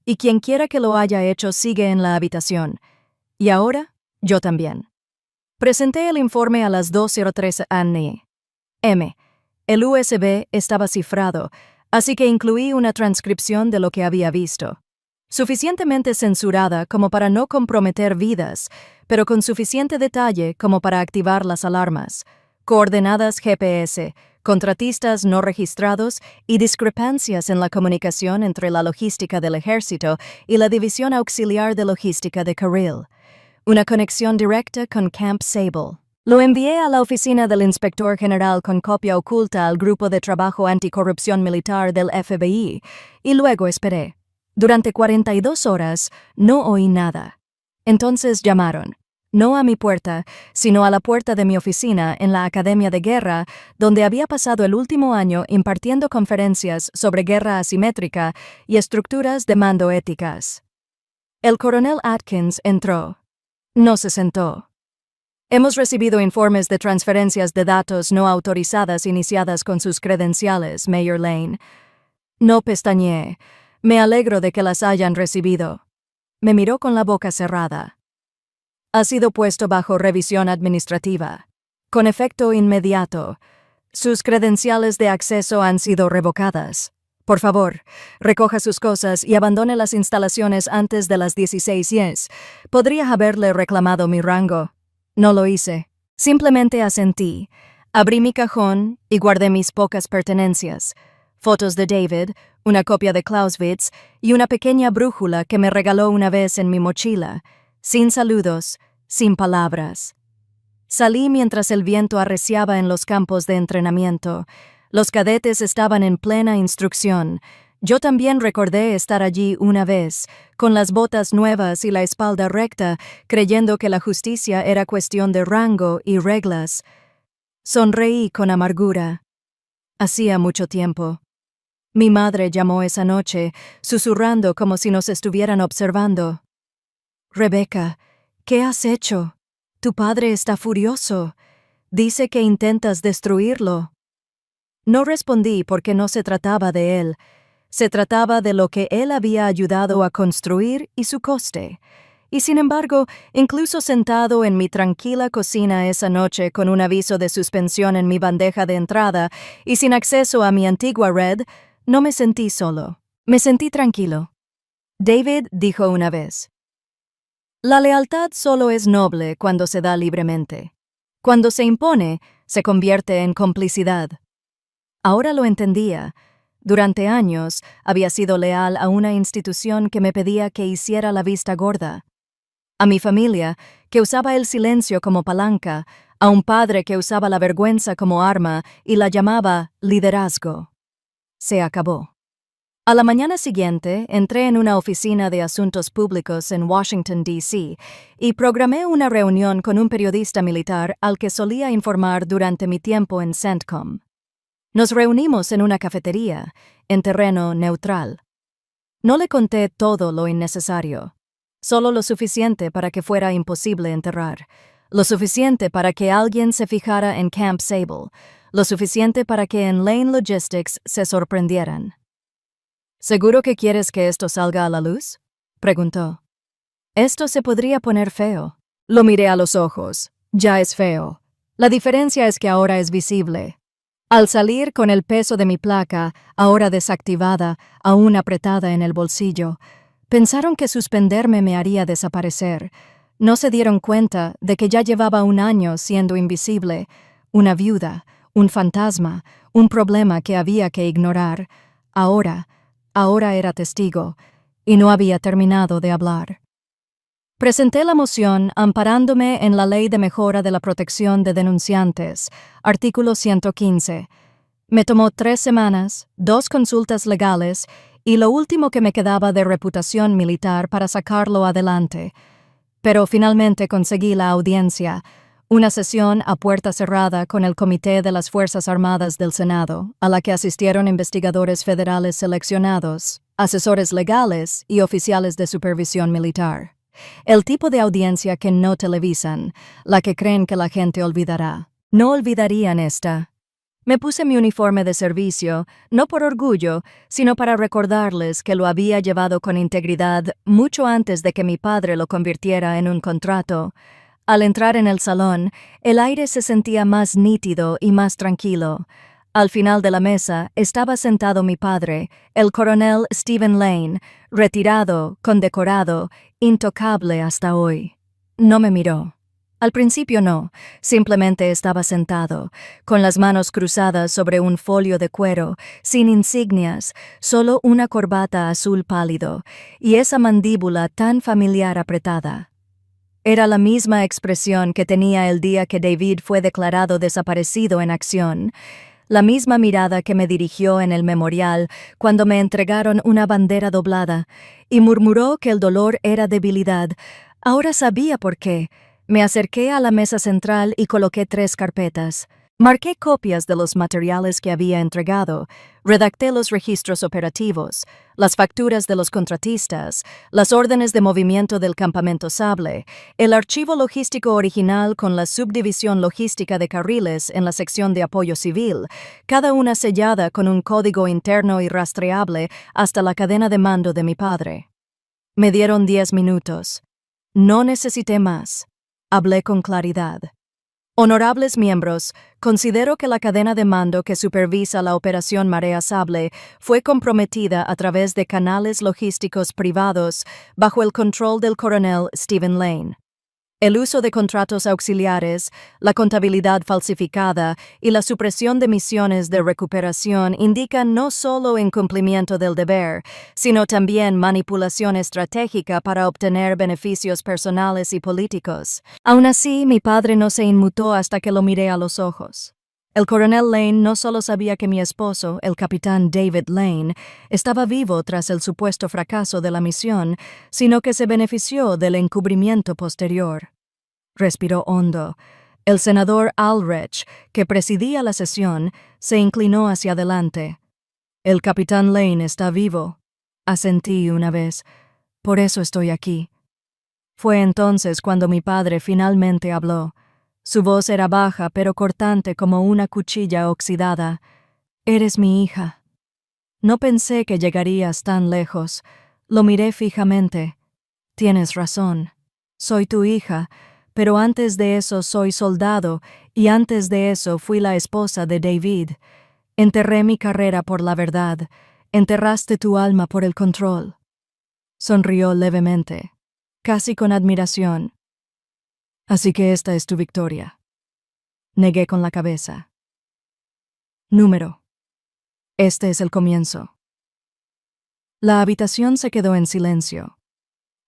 Y quien quiera que lo haya hecho sigue en la habitación. Y ahora, yo también. Presenté el informe a las 2:03 a.m. El USB estaba cifrado, así que incluí una transcripción de lo que había visto. Suficientemente censurada como para no comprometer vidas, pero con suficiente detalle como para activar las alarmas. Coordenadas GPS, contratistas no registrados y discrepancias en la comunicación entre la logística del ejército y la división auxiliar de logística de Carril. Una conexión directa con Camp Sable. Lo envié a la oficina del inspector general con copia oculta al Grupo de Trabajo Anticorrupción Militar del FBI y luego esperé. Durante 42 horas no oí nada. Entonces llamaron. No a mi puerta, sino a la puerta de mi oficina en la Academia de Guerra, donde había pasado el último año impartiendo conferencias sobre guerra asimétrica y estructuras de mando éticas. El coronel Atkins entró. No se sentó. Hemos recibido informes de transferencias de datos no autorizadas iniciadas con sus credenciales, Mayor Lane. No pestañeé. Me alegro de que las hayan recibido. Me miró con la boca cerrada. Ha sido puesto bajo revisión administrativa. Con efecto inmediato. Sus credenciales de acceso han sido revocadas. Por favor, recoja sus cosas y abandone las instalaciones antes de las 16:10. Podría haberle reclamado mi rango. No lo hice. Simplemente asentí. Abrí mi cajón y guardé mis pocas pertenencias. Fotos de David, una copia de Clausewitz y una pequeña brújula que me regaló una vez en mi mochila. Sin saludos, sin palabras. Salí mientras el viento arreciaba en los campos de entrenamiento. Los cadetes estaban en plena instrucción. Yo también recordé estar allí una vez, con las botas nuevas y la espalda recta, creyendo que la justicia era cuestión de rango y reglas. Sonreí con amargura. Hacía mucho tiempo. Mi madre llamó esa noche, susurrando como si nos estuvieran observando. Rebecca, ¿qué has hecho? Tu padre está furioso. Dice que intentas destruirlo. No respondí porque no se trataba de él. Se trataba de lo que él había ayudado a construir y su coste. Y sin embargo, incluso sentado en mi tranquila cocina esa noche con un aviso de suspensión en mi bandeja de entrada y sin acceso a mi antigua red, no me sentí solo. Me sentí tranquilo. David dijo una vez: la lealtad solo es noble cuando se da libremente. Cuando se impone, se convierte en complicidad. Ahora lo entendía. Durante años había sido leal a una institución que me pedía que hiciera la vista gorda. A mi familia, que usaba el silencio como palanca, a un padre que usaba la vergüenza como arma y la llamaba liderazgo. Se acabó. A la mañana siguiente, entré en una oficina de asuntos públicos en Washington, D.C., y programé una reunión con un periodista militar al que solía informar durante mi tiempo en CENTCOM. Nos reunimos en una cafetería, en terreno neutral. No le conté todo lo innecesario, solo lo suficiente para que fuera imposible enterrar. Lo suficiente para que alguien se fijara en Camp Sable, lo suficiente para que en Lane Logistics se sorprendieran. ¿Seguro que quieres que esto salga a la luz?, preguntó. Esto se podría poner feo. Lo miré a los ojos. Ya es feo. La diferencia es que ahora es visible. Al salir con el peso de mi placa, ahora desactivada, aún apretada en el bolsillo, pensaron que suspenderme me haría desaparecer. No se dieron cuenta de que ya llevaba un año siendo invisible, una viuda, un fantasma, un problema que había que ignorar. Ahora era testigo, y no había terminado de hablar. Presenté la moción amparándome en la Ley de Mejora de la Protección de Denunciantes, artículo 115. Me tomó 3 semanas, 2 consultas legales y lo último que me quedaba de reputación militar para sacarlo adelante. Pero finalmente conseguí la audiencia, una sesión a puerta cerrada con el Comité de las Fuerzas Armadas del Senado, a la que asistieron investigadores federales seleccionados, asesores legales y oficiales de supervisión militar. El tipo de audiencia que no televisan, la que creen que la gente olvidará. No olvidarían esta. Me puse mi uniforme de servicio, no por orgullo, sino para recordarles que lo había llevado con integridad mucho antes de que mi padre lo convirtiera en un contrato. Al entrar en el salón, el aire se sentía más nítido y más tranquilo. Al final de la mesa estaba sentado mi padre, el coronel Stephen Lane, retirado, condecorado, intocable hasta hoy. No me miró. Al principio no, simplemente estaba sentado, con las manos cruzadas sobre un folio de cuero, sin insignias, solo una corbata azul pálido, y esa mandíbula tan familiar apretada. Era la misma expresión que tenía el día que David fue declarado desaparecido en acción, la misma mirada que me dirigió en el memorial cuando me entregaron una bandera doblada, y murmuró que el dolor era debilidad. Ahora sabía por qué. Me acerqué a la mesa central y coloqué 3 carpetas. Marqué copias de los materiales que había entregado, redacté los registros operativos, las facturas de los contratistas, las órdenes de movimiento del campamento Sable, el archivo logístico original con la subdivisión logística de carriles en la sección de apoyo civil, cada una sellada con un código interno y rastreable hasta la cadena de mando de mi padre. Me dieron 10 minutos. No necesité más. Hablé con claridad. Honorables miembros, considero que la cadena de mando que supervisa la operación Marea Sable fue comprometida a través de canales logísticos privados bajo el control del coronel Stephen Lane. El uso de contratos auxiliares, la contabilidad falsificada y la supresión de misiones de recuperación indican no solo incumplimiento del deber, sino también manipulación estratégica para obtener beneficios personales y políticos. Aún así, mi padre no se inmutó hasta que lo miré a los ojos. El coronel Lane no solo sabía que mi esposo, el capitán David Lane, estaba vivo tras el supuesto fracaso de la misión, sino que se benefició del encubrimiento posterior. Respiró hondo. El senador Ulrich, que presidía la sesión, se inclinó hacia adelante. «El capitán Lane está vivo», asentí una vez. «Por eso estoy aquí». Fue entonces cuando mi padre finalmente habló. Su voz era baja pero cortante como una cuchilla oxidada. «Eres mi hija». No pensé que llegarías tan lejos. Lo miré fijamente. «Tienes razón. Soy tu hija, pero antes de eso soy soldado y antes de eso fui la esposa de David. Enterré mi carrera por la verdad. Enterraste tu alma por el control». Sonrió levemente, casi con admiración. «Así que esta es tu victoria». Negué con la cabeza. Número. Este es el comienzo. La habitación se quedó en silencio.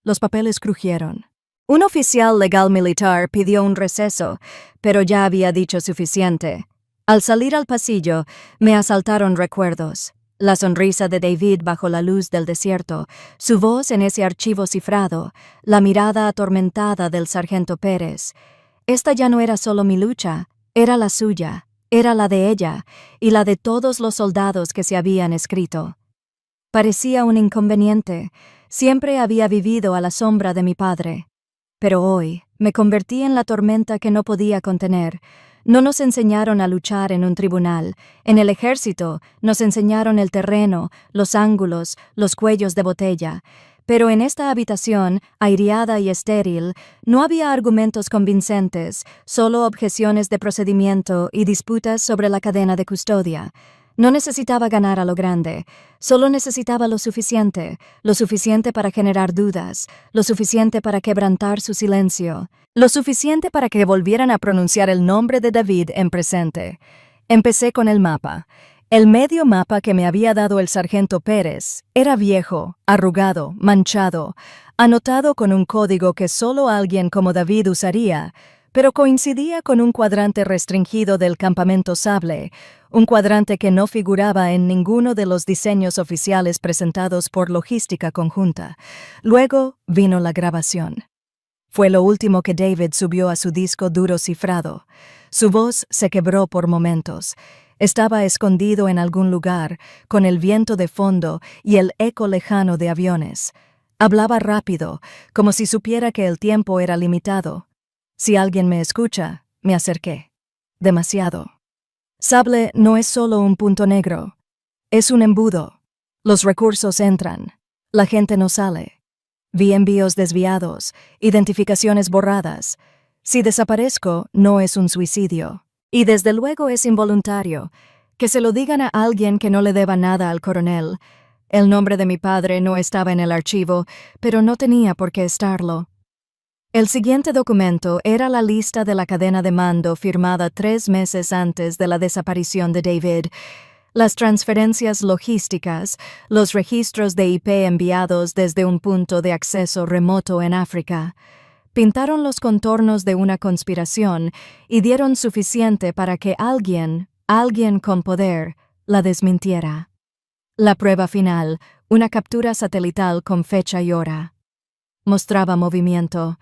Los papeles crujieron. Un oficial legal militar pidió un receso, pero ya había dicho suficiente. Al salir al pasillo, me asaltaron recuerdos. La sonrisa de David bajo la luz del desierto, su voz en ese archivo cifrado, la mirada atormentada del sargento Pérez. Esta ya no era solo mi lucha, era la suya, era la de ella y la de todos los soldados que se habían escrito. Parecía un inconveniente, siempre había vivido a la sombra de mi padre. Pero hoy, Me convertí en la tormenta que no podía contener. No nos enseñaron a luchar en un tribunal. En el ejército nos enseñaron el terreno, los ángulos, los cuellos de botella. Pero en esta habitación, aireada y estéril, no había argumentos convincentes, solo objeciones de procedimiento y disputas sobre la cadena de custodia. No necesitaba ganar a lo grande, solo necesitaba lo suficiente para generar dudas, lo suficiente para quebrantar su silencio, lo suficiente para que volvieran a pronunciar el nombre de David en presente. Empecé con el mapa. El medio mapa que me había dado el sargento Pérez era viejo, arrugado, manchado, anotado con un código que solo alguien como David usaría, pero coincidía con un cuadrante restringido del campamento Sable, un cuadrante que no figuraba en ninguno de los diseños oficiales presentados por Logística Conjunta. Luego vino la grabación. Fue lo último que David subió a su disco duro cifrado. Su voz se quebró por momentos. Estaba escondido en algún lugar, con el viento de fondo y el eco lejano de aviones. Hablaba rápido, como si supiera que el tiempo era limitado. Si alguien me escucha, me acerqué. Demasiado. Sable no es solo un punto negro. Es un embudo. Los recursos entran. La gente no sale. Vi envíos desviados, identificaciones borradas. Si desaparezco, no es un suicidio. Y desde luego es involuntario. Que se lo digan a alguien que no le deba nada al coronel. El nombre de mi padre no estaba en el archivo, pero no tenía por qué estarlo. El siguiente documento era la lista de la cadena de mando firmada 3 meses antes de la desaparición de David, las transferencias logísticas, los registros de IP enviados desde un punto de acceso remoto en África. Pintaron los contornos de una conspiración y dieron suficiente para que alguien con poder, la desmintiera. La prueba final, una captura satelital con fecha y hora. Mostraba movimiento.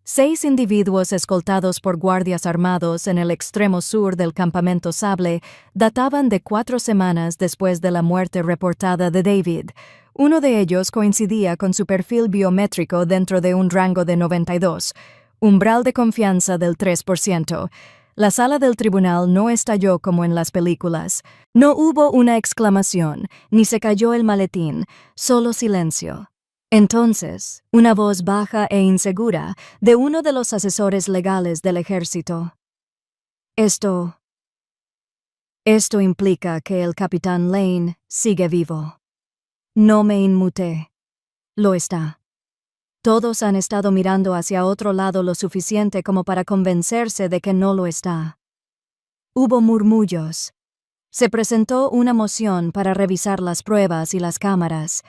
6 individuos escoltados por guardias armados en el extremo sur del campamento Sable databan de 4 semanas después de la muerte reportada de David. Uno de ellos coincidía con su perfil biométrico dentro de un rango de 92, umbral de confianza del 3%. La sala del tribunal no estalló como en las películas. No hubo una exclamación, ni se cayó el maletín, solo silencio. Entonces, una voz baja e insegura de uno de los asesores legales del ejército. Esto implica que el capitán Lane sigue vivo. No me inmuté. Lo está. Todos han estado mirando hacia otro lado lo suficiente como para convencerse de que no lo está. Hubo murmullos. Se presentó una moción para revisar las pruebas y las cámaras.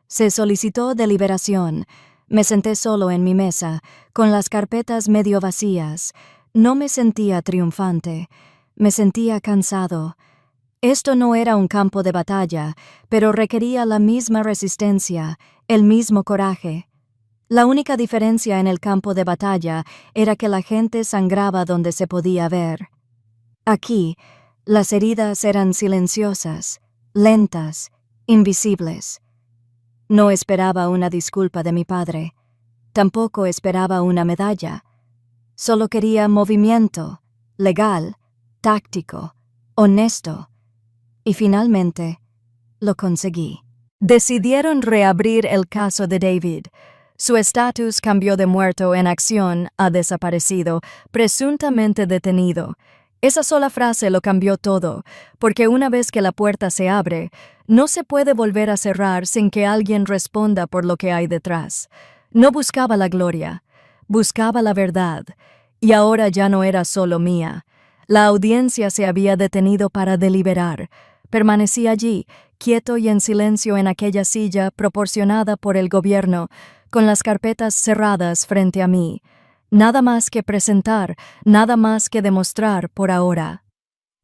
Se solicitó deliberación. Me senté solo en mi mesa, con las carpetas medio vacías. No me sentía triunfante. Me sentía cansado. Esto no era un campo de batalla, pero requería la misma resistencia, el mismo coraje. La única diferencia en el campo de batalla era que la gente sangraba donde se podía ver. Aquí, las heridas eran silenciosas, lentas, invisibles. No esperaba una disculpa de mi padre. Tampoco esperaba una medalla. Solo quería movimiento, legal, táctico, honesto. Y finalmente, lo conseguí. Decidieron reabrir el caso de David. Su estatus cambió de muerto en acción a desaparecido, presuntamente detenido. Esa sola frase lo cambió todo, porque una vez que la puerta se abre, no se puede volver a cerrar sin que alguien responda por lo que hay detrás. No buscaba la gloria, buscaba la verdad, y ahora ya no era solo mía. La audiencia se había detenido para deliberar. Permanecí allí, quieto y en silencio en aquella silla proporcionada por el gobierno, con las carpetas cerradas frente a mí. Nada más que presentar, nada más que demostrar por ahora.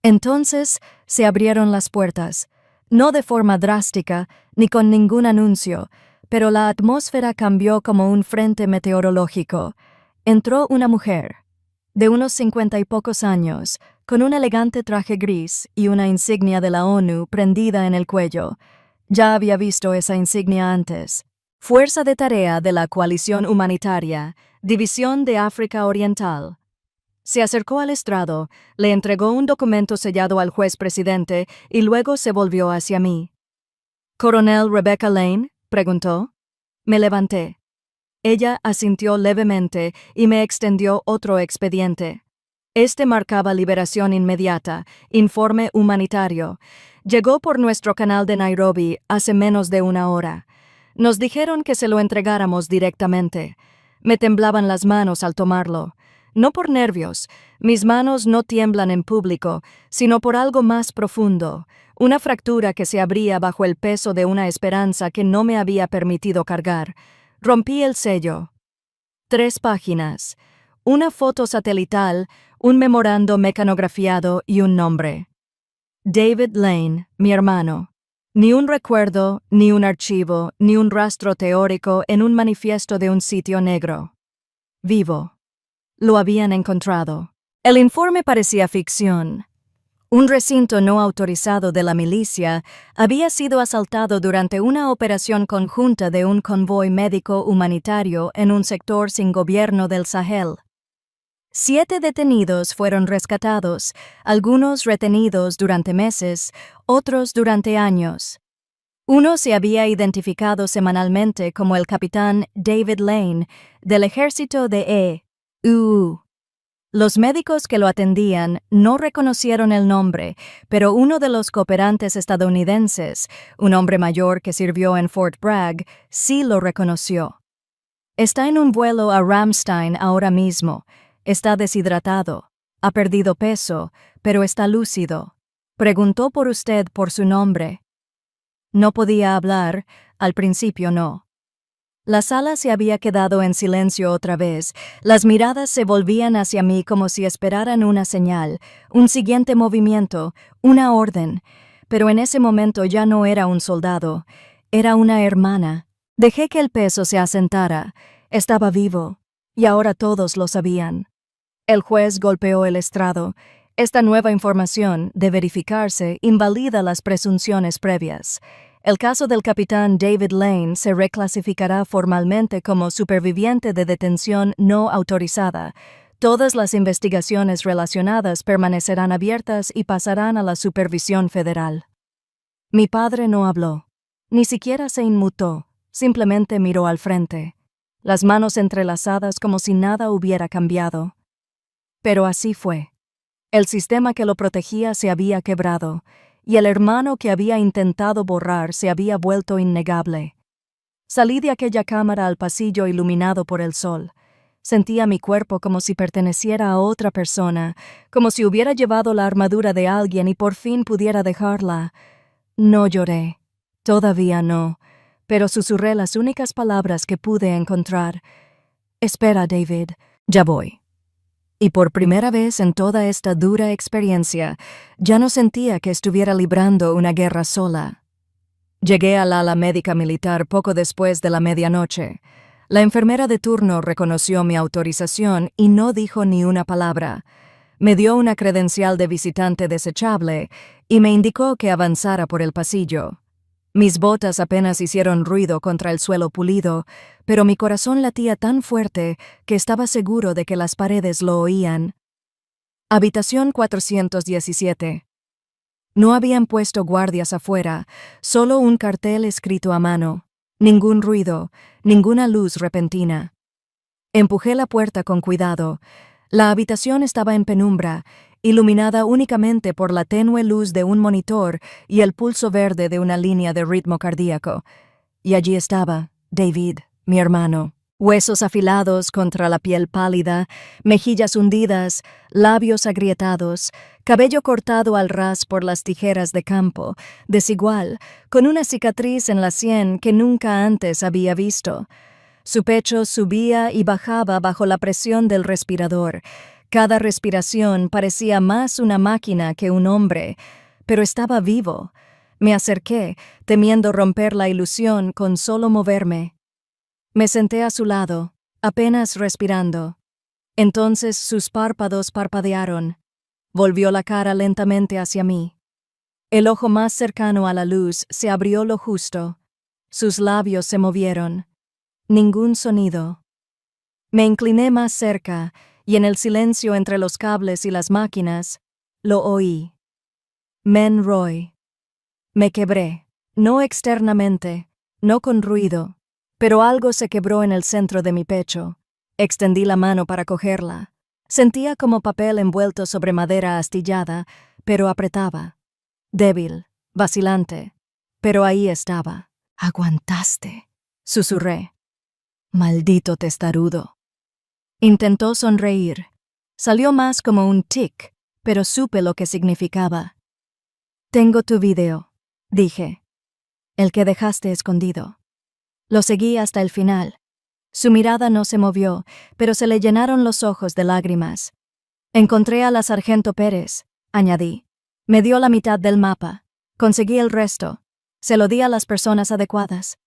Entonces se abrieron las puertas, no de forma drástica ni con ningún anuncio, pero la atmósfera cambió como un frente meteorológico. Entró una mujer, de unos 50 y pocos años, con un elegante traje gris y una insignia de la ONU prendida en el cuello. Ya había visto esa insignia antes. Fuerza de Tarea de la Coalición Humanitaria, División de África Oriental. Se acercó al estrado, le entregó un documento sellado al juez presidente y luego se volvió hacia mí. «¿Coronel Rebecca Lane?», preguntó. Me levanté. Ella asintió levemente y me extendió otro expediente. Este marcaba liberación inmediata, informe humanitario. Llegó por nuestro canal de Nairobi hace menos de una hora. Nos dijeron que se lo entregáramos directamente. Me temblaban las manos al tomarlo. No por nervios, mis manos no tiemblan en público, sino por algo más profundo, una fractura que se abría bajo el peso de una esperanza que no me había permitido cargar. Rompí el sello. 3 páginas, una foto satelital, un memorando mecanografiado y un nombre. David Lane, mi hermano. Ni un recuerdo, ni un archivo, ni un rastro teórico en un manifiesto de un sitio negro. Vivo. Lo habían encontrado. El informe parecía ficción. Un recinto no autorizado de la milicia había sido asaltado durante una operación conjunta de un convoy médico humanitario en un sector sin gobierno del Sahel. 7 detenidos fueron rescatados, algunos retenidos durante meses, otros durante años. Uno se había identificado semanalmente como el capitán David Lane, del ejército de EU. Los médicos que lo atendían no reconocieron el nombre, pero uno de los cooperantes estadounidenses, un hombre mayor que sirvió en Fort Bragg, sí lo reconoció. Está en un vuelo a Ramstein ahora mismo. Está deshidratado. Ha perdido peso, pero está lúcido. Preguntó por usted por su nombre. No podía hablar, al principio no. La sala se había quedado en silencio otra vez. Las miradas se volvían hacia mí como si esperaran una señal, un siguiente movimiento, una orden. Pero en ese momento ya no era un soldado, era una hermana. Dejé que el peso se asentara. Estaba vivo, y ahora todos lo sabían. El juez golpeó el estrado. Esta nueva información, de verificarse, invalida las presunciones previas. El caso del capitán David Lane se reclasificará formalmente como superviviente de detención no autorizada. Todas las investigaciones relacionadas permanecerán abiertas y pasarán a la supervisión federal. Mi padre no habló. Ni siquiera se inmutó, simplemente miró al frente, las manos entrelazadas como si nada hubiera cambiado. Pero así fue. El sistema que lo protegía se había quebrado, y el hermano que había intentado borrar se había vuelto innegable. Salí de aquella cámara al pasillo iluminado por el sol. Sentía mi cuerpo como si perteneciera a otra persona, como si hubiera llevado la armadura de alguien y por fin pudiera dejarla. No lloré. Todavía no. Pero susurré las únicas palabras que pude encontrar. «Espera, David. Ya voy». Y por primera vez en toda esta dura experiencia, ya no sentía que estuviera librando una guerra sola. Llegué al ala médica militar poco después de la medianoche. La enfermera de turno reconoció mi autorización y no dijo ni una palabra. Me dio una credencial de visitante desechable y me indicó que avanzara por el pasillo. Mis botas apenas hicieron ruido contra el suelo pulido, pero mi corazón latía tan fuerte que estaba seguro de que las paredes lo oían. Habitación 417. No habían puesto guardias afuera, solo un cartel escrito a mano. Ningún ruido, ninguna luz repentina. Empujé la puerta con cuidado. La habitación estaba en penumbra, iluminada únicamente por la tenue luz de un monitor y el pulso verde de una línea de ritmo cardíaco. Y allí estaba, David, mi hermano. Huesos afilados contra la piel pálida, mejillas hundidas, labios agrietados, cabello cortado al ras por las tijeras de campo, desigual, con una cicatriz en la sien que nunca antes había visto. Su pecho subía y bajaba bajo la presión del respirador. Cada respiración parecía más una máquina que un hombre, pero estaba vivo. Me acerqué, temiendo romper la ilusión con solo moverme. Me senté a su lado, apenas respirando. Entonces sus párpados parpadearon. Volvió la cara lentamente hacia mí. El ojo más cercano a la luz se abrió lo justo. Sus labios se movieron. Ningún sonido. Me incliné más cerca, y en el silencio entre los cables y las máquinas, lo oí. Men Roy. Me quebré, no externamente, no con ruido, pero algo se quebró en el centro de mi pecho. Extendí la mano para cogerla. Sentía como papel envuelto sobre madera astillada, pero apretaba. Débil, vacilante, pero ahí estaba. «Aguantaste», susurré. «Maldito testarudo». Intentó sonreír. Salió más como un tic, pero supe lo que significaba. «Tengo tu video», dije. «El que dejaste escondido». Lo seguí hasta el final. Su mirada no se movió, pero se le llenaron los ojos de lágrimas. «Encontré a la sargento Pérez», añadí. «Me dio la mitad del mapa. Conseguí el resto. Se lo di a las personas adecuadas».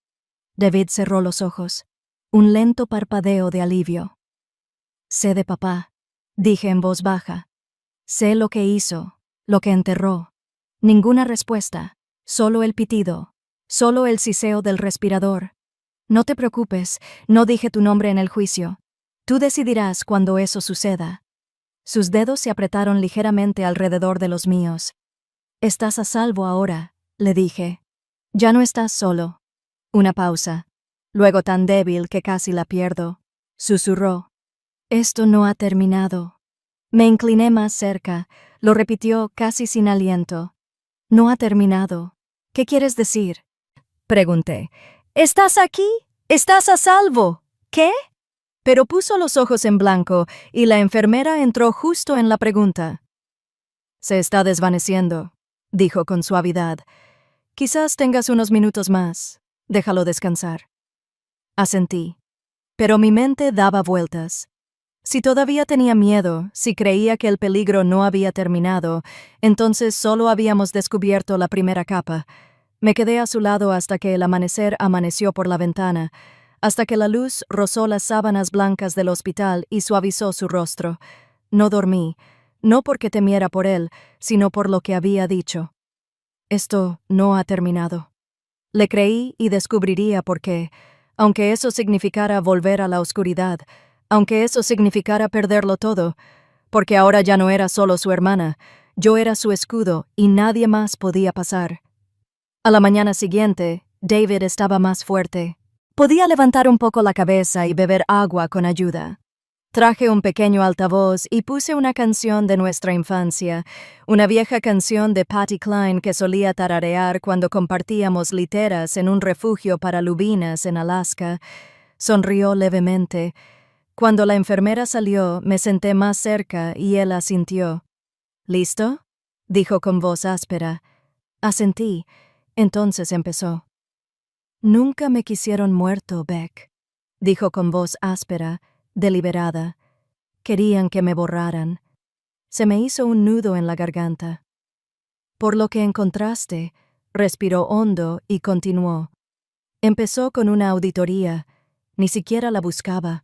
David cerró los ojos. Un lento parpadeo de alivio. «Sé de papá», dije en voz baja. «Sé lo que hizo, lo que enterró». Ninguna respuesta, solo el pitido, solo el siseo del respirador. «No te preocupes, no dije tu nombre en el juicio. Tú decidirás cuando eso suceda». Sus dedos se apretaron ligeramente alrededor de los míos. «Estás a salvo ahora», le dije. «Ya no estás solo». Una pausa. Luego tan débil que casi la pierdo. Susurró. «Esto no ha terminado». Me incliné más cerca. Lo repitió casi sin aliento. «No ha terminado. ¿Qué quieres decir?», pregunté. «¿Estás aquí? ¿Estás a salvo? ¿Qué?». Pero puso los ojos en blanco y la enfermera entró justo en la pregunta. «Se está desvaneciendo», dijo con suavidad. «Quizás tengas unos minutos más. Déjalo descansar». Asentí. Pero mi mente daba vueltas. Si todavía tenía miedo, si creía que el peligro no había terminado, entonces solo habíamos descubierto la primera capa. Me quedé a su lado hasta que el amanecer amaneció por la ventana, hasta que la luz rozó las sábanas blancas del hospital y suavizó su rostro. No dormí, no porque temiera por él, sino por lo que había dicho. Esto no ha terminado. Le creí y descubriría por qué, aunque eso significara volver a la oscuridad, aunque eso significara perderlo todo, porque ahora ya no era solo su hermana, yo era su escudo y nadie más podía pasar. A la mañana siguiente, David estaba más fuerte. Podía levantar un poco la cabeza y beber agua con ayuda. Traje un pequeño altavoz y puse una canción de nuestra infancia, una vieja canción de Patsy Cline que solía tararear cuando compartíamos literas en un refugio para lubinas en Alaska. Sonrió levemente. Cuando la enfermera salió, me senté más cerca y él asintió. «¿Listo?», dijo con voz áspera. Asentí. Entonces empezó. «Nunca me quisieron muerto, Beck», dijo con voz áspera, deliberada. «Querían que me borraran». Se me hizo un nudo en la garganta. «Por lo que encontraste», respiró hondo y continuó. «Empezó con una auditoría. Ni siquiera la buscaba.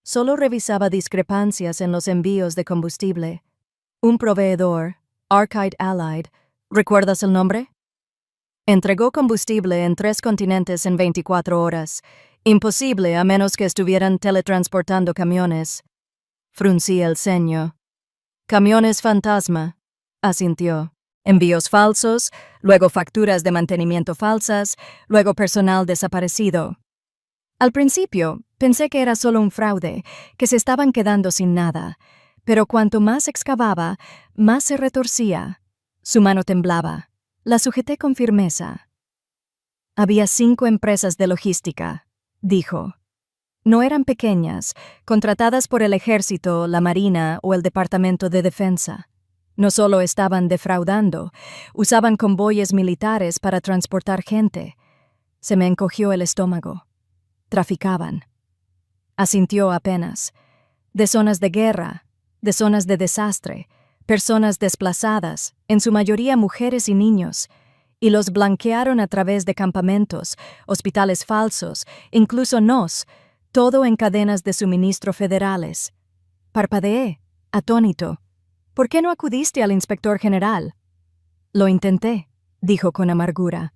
Solo revisaba discrepancias en los envíos de combustible. Un proveedor, Arcite Allied, ¿recuerdas el nombre? Entregó combustible en 3 continentes en 24 horas. Imposible a menos que estuvieran teletransportando camiones». Fruncí el ceño. «Camiones fantasma», asintió. «Envíos falsos, luego facturas de mantenimiento falsas, luego personal desaparecido». Al principio, pensé que era solo un fraude, que se estaban quedando sin nada, pero cuanto más excavaba, más se retorcía. Su mano temblaba. La sujeté con firmeza. «Había 5 empresas de logística», dijo. No eran pequeñas, contratadas por el ejército, la marina o el departamento de defensa. No solo estaban defraudando, usaban convoyes militares para transportar gente. Se me encogió el estómago. Traficaban. Asintió apenas. De zonas de guerra, de zonas de desastre, personas desplazadas, en su mayoría mujeres y niños, y los blanquearon a través de campamentos, hospitales falsos, incluso todo en cadenas de suministro federales. Parpadeé, atónito. «¿Por qué no acudiste al inspector general?» «Lo intenté», dijo con amargura.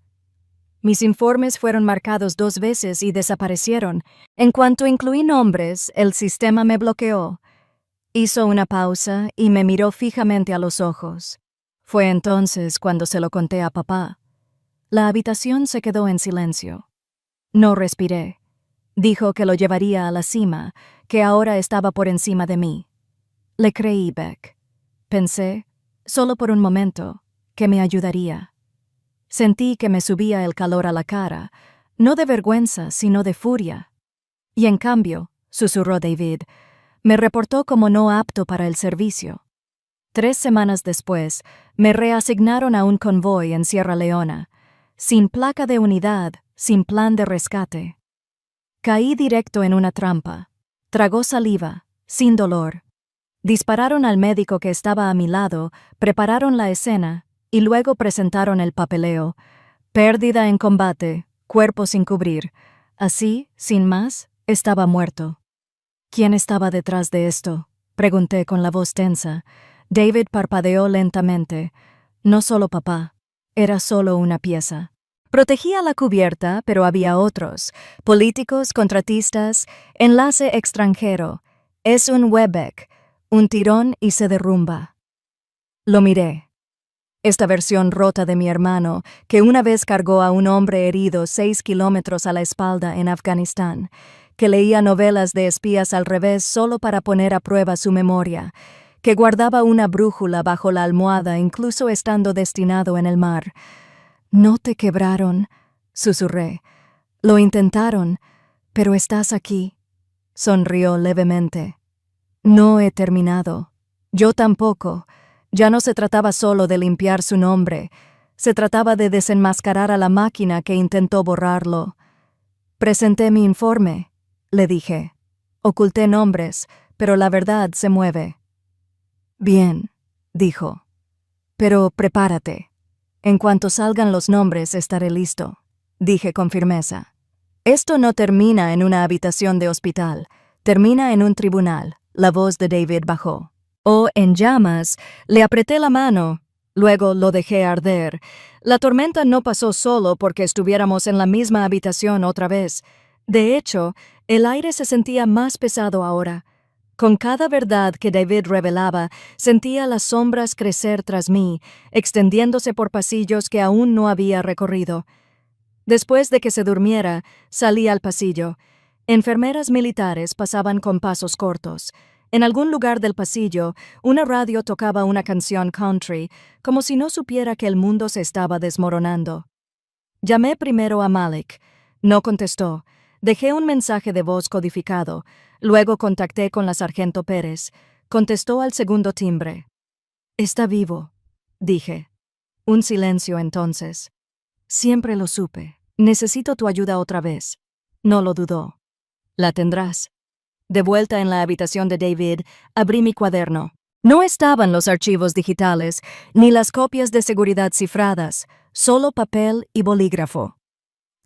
Mis informes fueron marcados 2 veces y desaparecieron. En cuanto incluí nombres, el sistema me bloqueó. Hizo una pausa y me miró fijamente a los ojos. Fue entonces cuando se lo conté a papá. La habitación se quedó en silencio. No respiré. Dijo que lo llevaría a la cima, que ahora estaba por encima de mí. Le creí, Beck. Pensé, solo por un momento, que me ayudaría. Sentí que me subía el calor a la cara, no de vergüenza, sino de furia. Y en cambio, susurró David, me reportó como no apto para el servicio. 3 semanas después, me reasignaron a un convoy en Sierra Leona, sin placa de unidad, sin plan de rescate. Caí directo en una trampa. Tragó saliva, sin dolor. Dispararon al médico que estaba a mi lado, prepararon la escena y luego presentaron el papeleo. Pérdida en combate, cuerpo sin cubrir. Así, sin más, estaba muerto. ¿Quién estaba detrás de esto?, pregunté con la voz tensa. David parpadeó lentamente. No solo papá, era solo una pieza. Protegía la cubierta, pero había otros. Políticos, contratistas, enlace extranjero. Es un Webeck, un tirón y se derrumba. Lo miré. Esta versión rota de mi hermano, que una vez cargó a un hombre herido 6 kilómetros a la espalda en Afganistán, que leía novelas de espías al revés solo para poner a prueba su memoria, que guardaba una brújula bajo la almohada incluso estando destinado en el mar. «No te quebraron», susurré. «Lo intentaron, pero estás aquí». Sonrió levemente. «No he terminado. Yo tampoco». Ya no se trataba solo de limpiar su nombre, se trataba de desenmascarar a la máquina que intentó borrarlo. Presenté mi informe, le dije. Oculté nombres, pero la verdad se mueve. Bien, dijo. Pero prepárate. En cuanto salgan los nombres estaré listo, dije con firmeza. Esto no termina en una habitación de hospital, termina en un tribunal. La voz de David bajó. En llamas, le apreté la mano, luego lo dejé arder. La tormenta no pasó solo porque estuviéramos en la misma habitación otra vez. De hecho, el aire se sentía más pesado ahora. Con cada verdad que David revelaba, sentía las sombras crecer tras mí, extendiéndose por pasillos que aún no había recorrido. Después de que se durmiera, salí al pasillo. Enfermeras militares pasaban con pasos cortos. En algún lugar del pasillo, una radio tocaba una canción country, como si no supiera que el mundo se estaba desmoronando. Llamé primero a Malik. No contestó. Dejé un mensaje de voz codificado. Luego contacté con la sargento Pérez. Contestó al segundo timbre. «Está vivo», dije. Un silencio entonces. «Siempre lo supe. Necesito tu ayuda otra vez». No lo dudó. «La tendrás». De vuelta en la habitación de David, abrí mi cuaderno. No estaban los archivos digitales, ni las copias de seguridad cifradas, solo papel y bolígrafo.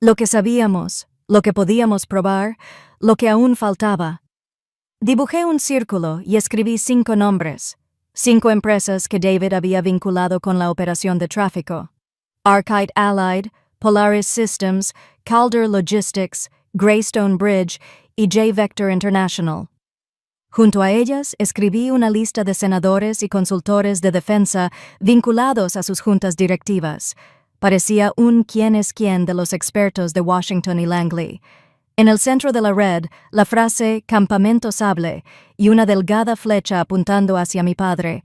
Lo que sabíamos, lo que podíamos probar, lo que aún faltaba. Dibujé un círculo y escribí 5 nombres, 5 empresas que David había vinculado con la operación de tráfico. Arcite Allied, Polaris Systems, Calder Logistics, Greystone Bridge y J-Vector International. Junto a ellas escribí una lista de senadores y consultores de defensa vinculados a sus juntas directivas. Parecía un quién es quién de los expertos de Washington y Langley. En el centro de la red, la frase «Campamento Sable» y una delgada flecha apuntando hacia mi padre.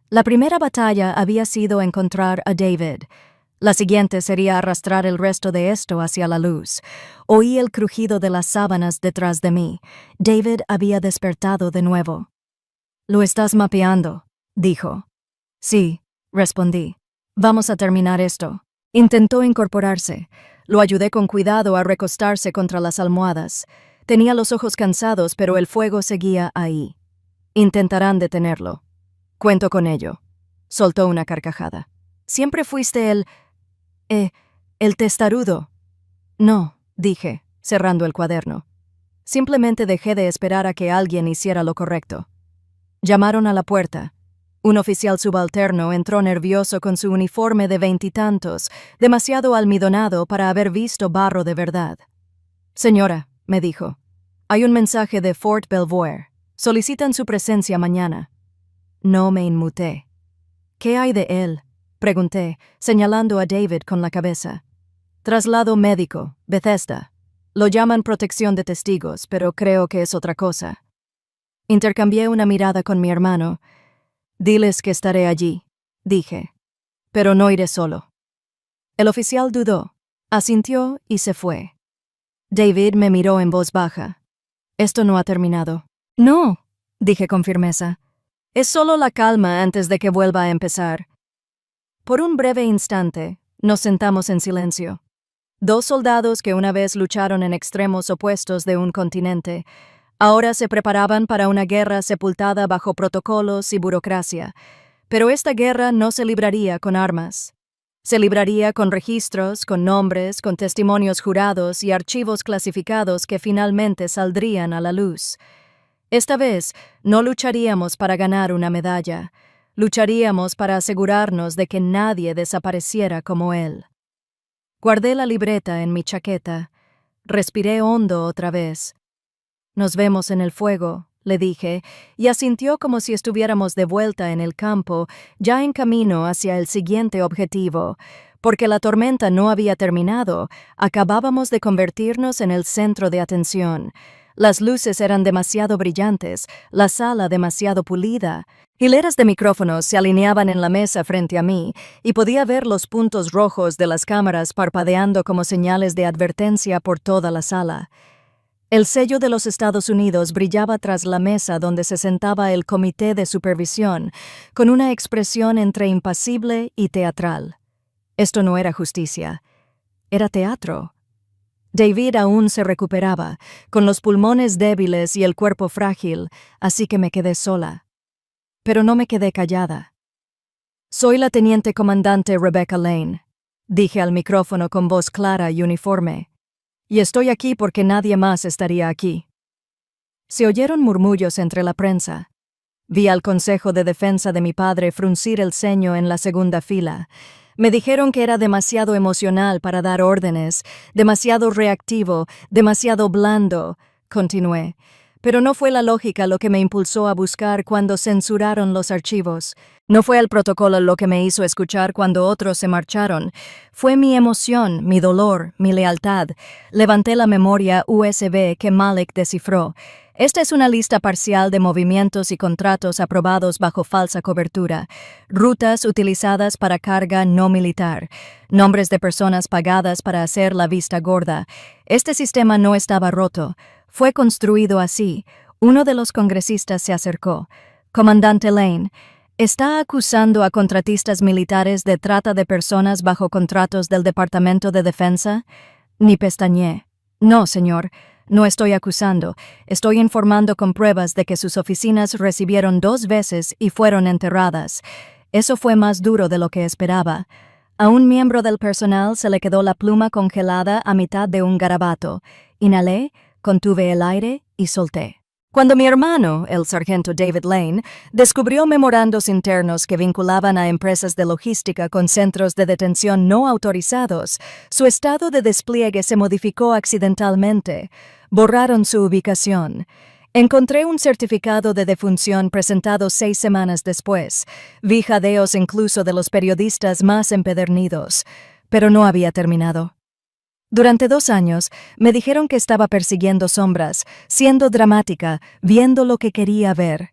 La primera batalla había sido encontrar a David. La siguiente sería arrastrar el resto de esto hacia la luz. Oí el crujido de las sábanas detrás de mí. David había despertado de nuevo. «Lo estás mapeando», dijo. «Sí», respondí. «Vamos a terminar esto». Intentó incorporarse. Lo ayudé con cuidado a recostarse contra las almohadas. Tenía los ojos cansados, pero el fuego seguía ahí. «Intentarán detenerlo». «Cuento con ello». Soltó una carcajada. «Siempre fuiste el testarudo». «No», dije, cerrando el cuaderno. Simplemente dejé de esperar a que alguien hiciera lo correcto. Llamaron a la puerta. Un oficial subalterno entró nervioso con su uniforme de veintitantos, demasiado almidonado para haber visto barro de verdad. «Señora», me dijo, «hay un mensaje de Fort Belvoir. Solicitan su presencia mañana». No me inmuté. «¿Qué hay de él?», pregunté, señalando a David con la cabeza. «Traslado médico, Bethesda. Lo llaman protección de testigos, pero creo que es otra cosa». Intercambié una mirada con mi hermano. «Diles que estaré allí», dije, «pero no iré solo». El oficial dudó, asintió y se fue. David me miró en voz baja. «Esto no ha terminado». «No», dije con firmeza. «Es solo la calma antes de que vuelva a empezar». Por un breve instante, nos sentamos en silencio. Dos soldados que una vez lucharon en extremos opuestos de un continente, ahora se preparaban para una guerra sepultada bajo protocolos y burocracia. Pero esta guerra no se libraría con armas. Se libraría con registros, con nombres, con testimonios jurados y archivos clasificados que finalmente saldrían a la luz. Esta vez no lucharíamos para ganar una medalla. Lucharíamos para asegurarnos de que nadie desapareciera como él. Guardé la libreta en mi chaqueta. Respiré hondo otra vez. «Nos vemos en el fuego», le dije, y asintió como si estuviéramos de vuelta en el campo, ya en camino hacia el siguiente objetivo. Porque la tormenta no había terminado, acabábamos de convertirnos en el centro de atención. Las luces eran demasiado brillantes, la sala demasiado pulida. Hileras de micrófonos se alineaban en la mesa frente a mí, y podía ver los puntos rojos de las cámaras parpadeando como señales de advertencia por toda la sala. El sello de los Estados Unidos brillaba tras la mesa donde se sentaba el comité de supervisión, con una expresión entre impasible y teatral. Esto no era justicia, era teatro. David aún se recuperaba, con los pulmones débiles y el cuerpo frágil, así que me quedé sola. Pero no me quedé callada. «Soy la teniente comandante Rebecca Lane», dije al micrófono con voz clara y uniforme, «y estoy aquí porque nadie más estaría aquí». Se oyeron murmullos entre la prensa. Vi al Consejo de Defensa de mi padre fruncir el ceño en la segunda fila. Me dijeron que era demasiado emocional para dar órdenes, demasiado reactivo, demasiado blando. Continué. Pero no fue la lógica lo que me impulsó a buscar cuando censuraron los archivos. No fue el protocolo lo que me hizo escuchar cuando otros se marcharon. Fue mi emoción, mi dolor, mi lealtad. Levanté la memoria USB que Malik descifró. Esta es una lista parcial de movimientos y contratos aprobados bajo falsa cobertura, rutas utilizadas para carga no militar, nombres de personas pagadas para hacer la vista gorda. Este sistema no estaba roto. Fue construido así. Uno de los congresistas se acercó. «Comandante Lane, ¿está acusando a contratistas militares de trata de personas bajo contratos del Departamento de Defensa?» Ni pestañeé. «No, señor. No estoy acusando. Estoy informando con pruebas de que sus oficinas recibieron 2 veces y fueron enterradas». Eso fue más duro de lo que esperaba. A un miembro del personal se le quedó la pluma congelada a mitad de un garabato. Inhalé, contuve el aire y solté. Cuando mi hermano, el sargento David Lane, descubrió memorandos internos que vinculaban a empresas de logística con centros de detención no autorizados, su estado de despliegue se modificó accidentalmente. Borraron su ubicación. Encontré un certificado de defunción presentado 6 semanas después. Vi jadeos incluso de los periodistas más empedernidos. Pero no había terminado. Durante 2 años, me dijeron que estaba persiguiendo sombras, siendo dramática, viendo lo que quería ver.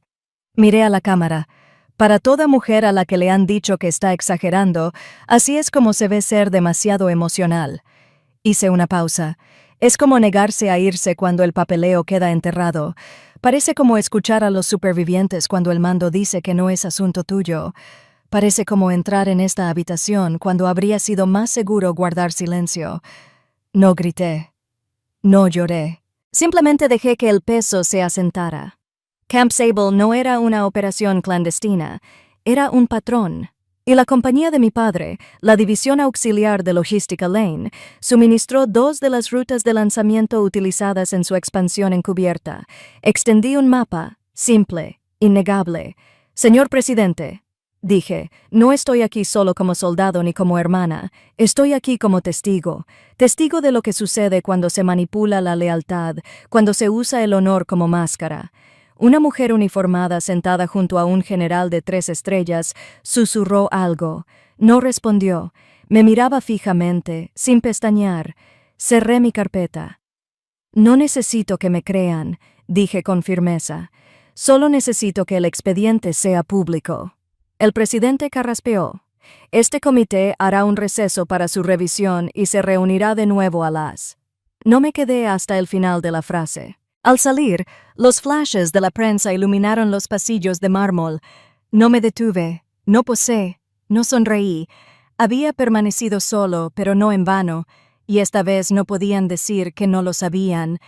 Miré a la cámara. Para toda mujer a la que le han dicho que está exagerando, así es como se ve ser demasiado emocional. Hice una pausa. Es como negarse a irse cuando el papeleo queda enterrado. Parece como escuchar a los supervivientes cuando el mando dice que no es asunto tuyo. Parece como entrar en esta habitación cuando habría sido más seguro guardar silencio. No grité. No lloré. Simplemente dejé que el peso se asentara. Camp Sable no era una operación clandestina, era un patrón. Y la compañía de mi padre, la División Auxiliar de Logística Lane, suministró 2 de las rutas de lanzamiento utilizadas en su expansión encubierta. Extendí un mapa, simple, innegable. Señor presidente, dije, no estoy aquí solo como soldado ni como hermana, estoy aquí como testigo, testigo de lo que sucede cuando se manipula la lealtad, cuando se usa el honor como máscara. Una mujer uniformada sentada junto a un general de 3 estrellas susurró algo. No respondió. Me miraba fijamente, sin pestañear. Cerré mi carpeta. No necesito que me crean, dije con firmeza. Solo necesito que el expediente sea público. El presidente carraspeó. Este comité hará un receso para su revisión y se reunirá de nuevo a las. No me quedé hasta el final de la frase. Al salir, los flashes de la prensa iluminaron los pasillos de mármol. No me detuve, no posé, no sonreí. Había permanecido solo, pero no en vano, y esta vez no podían decir que no lo sabían.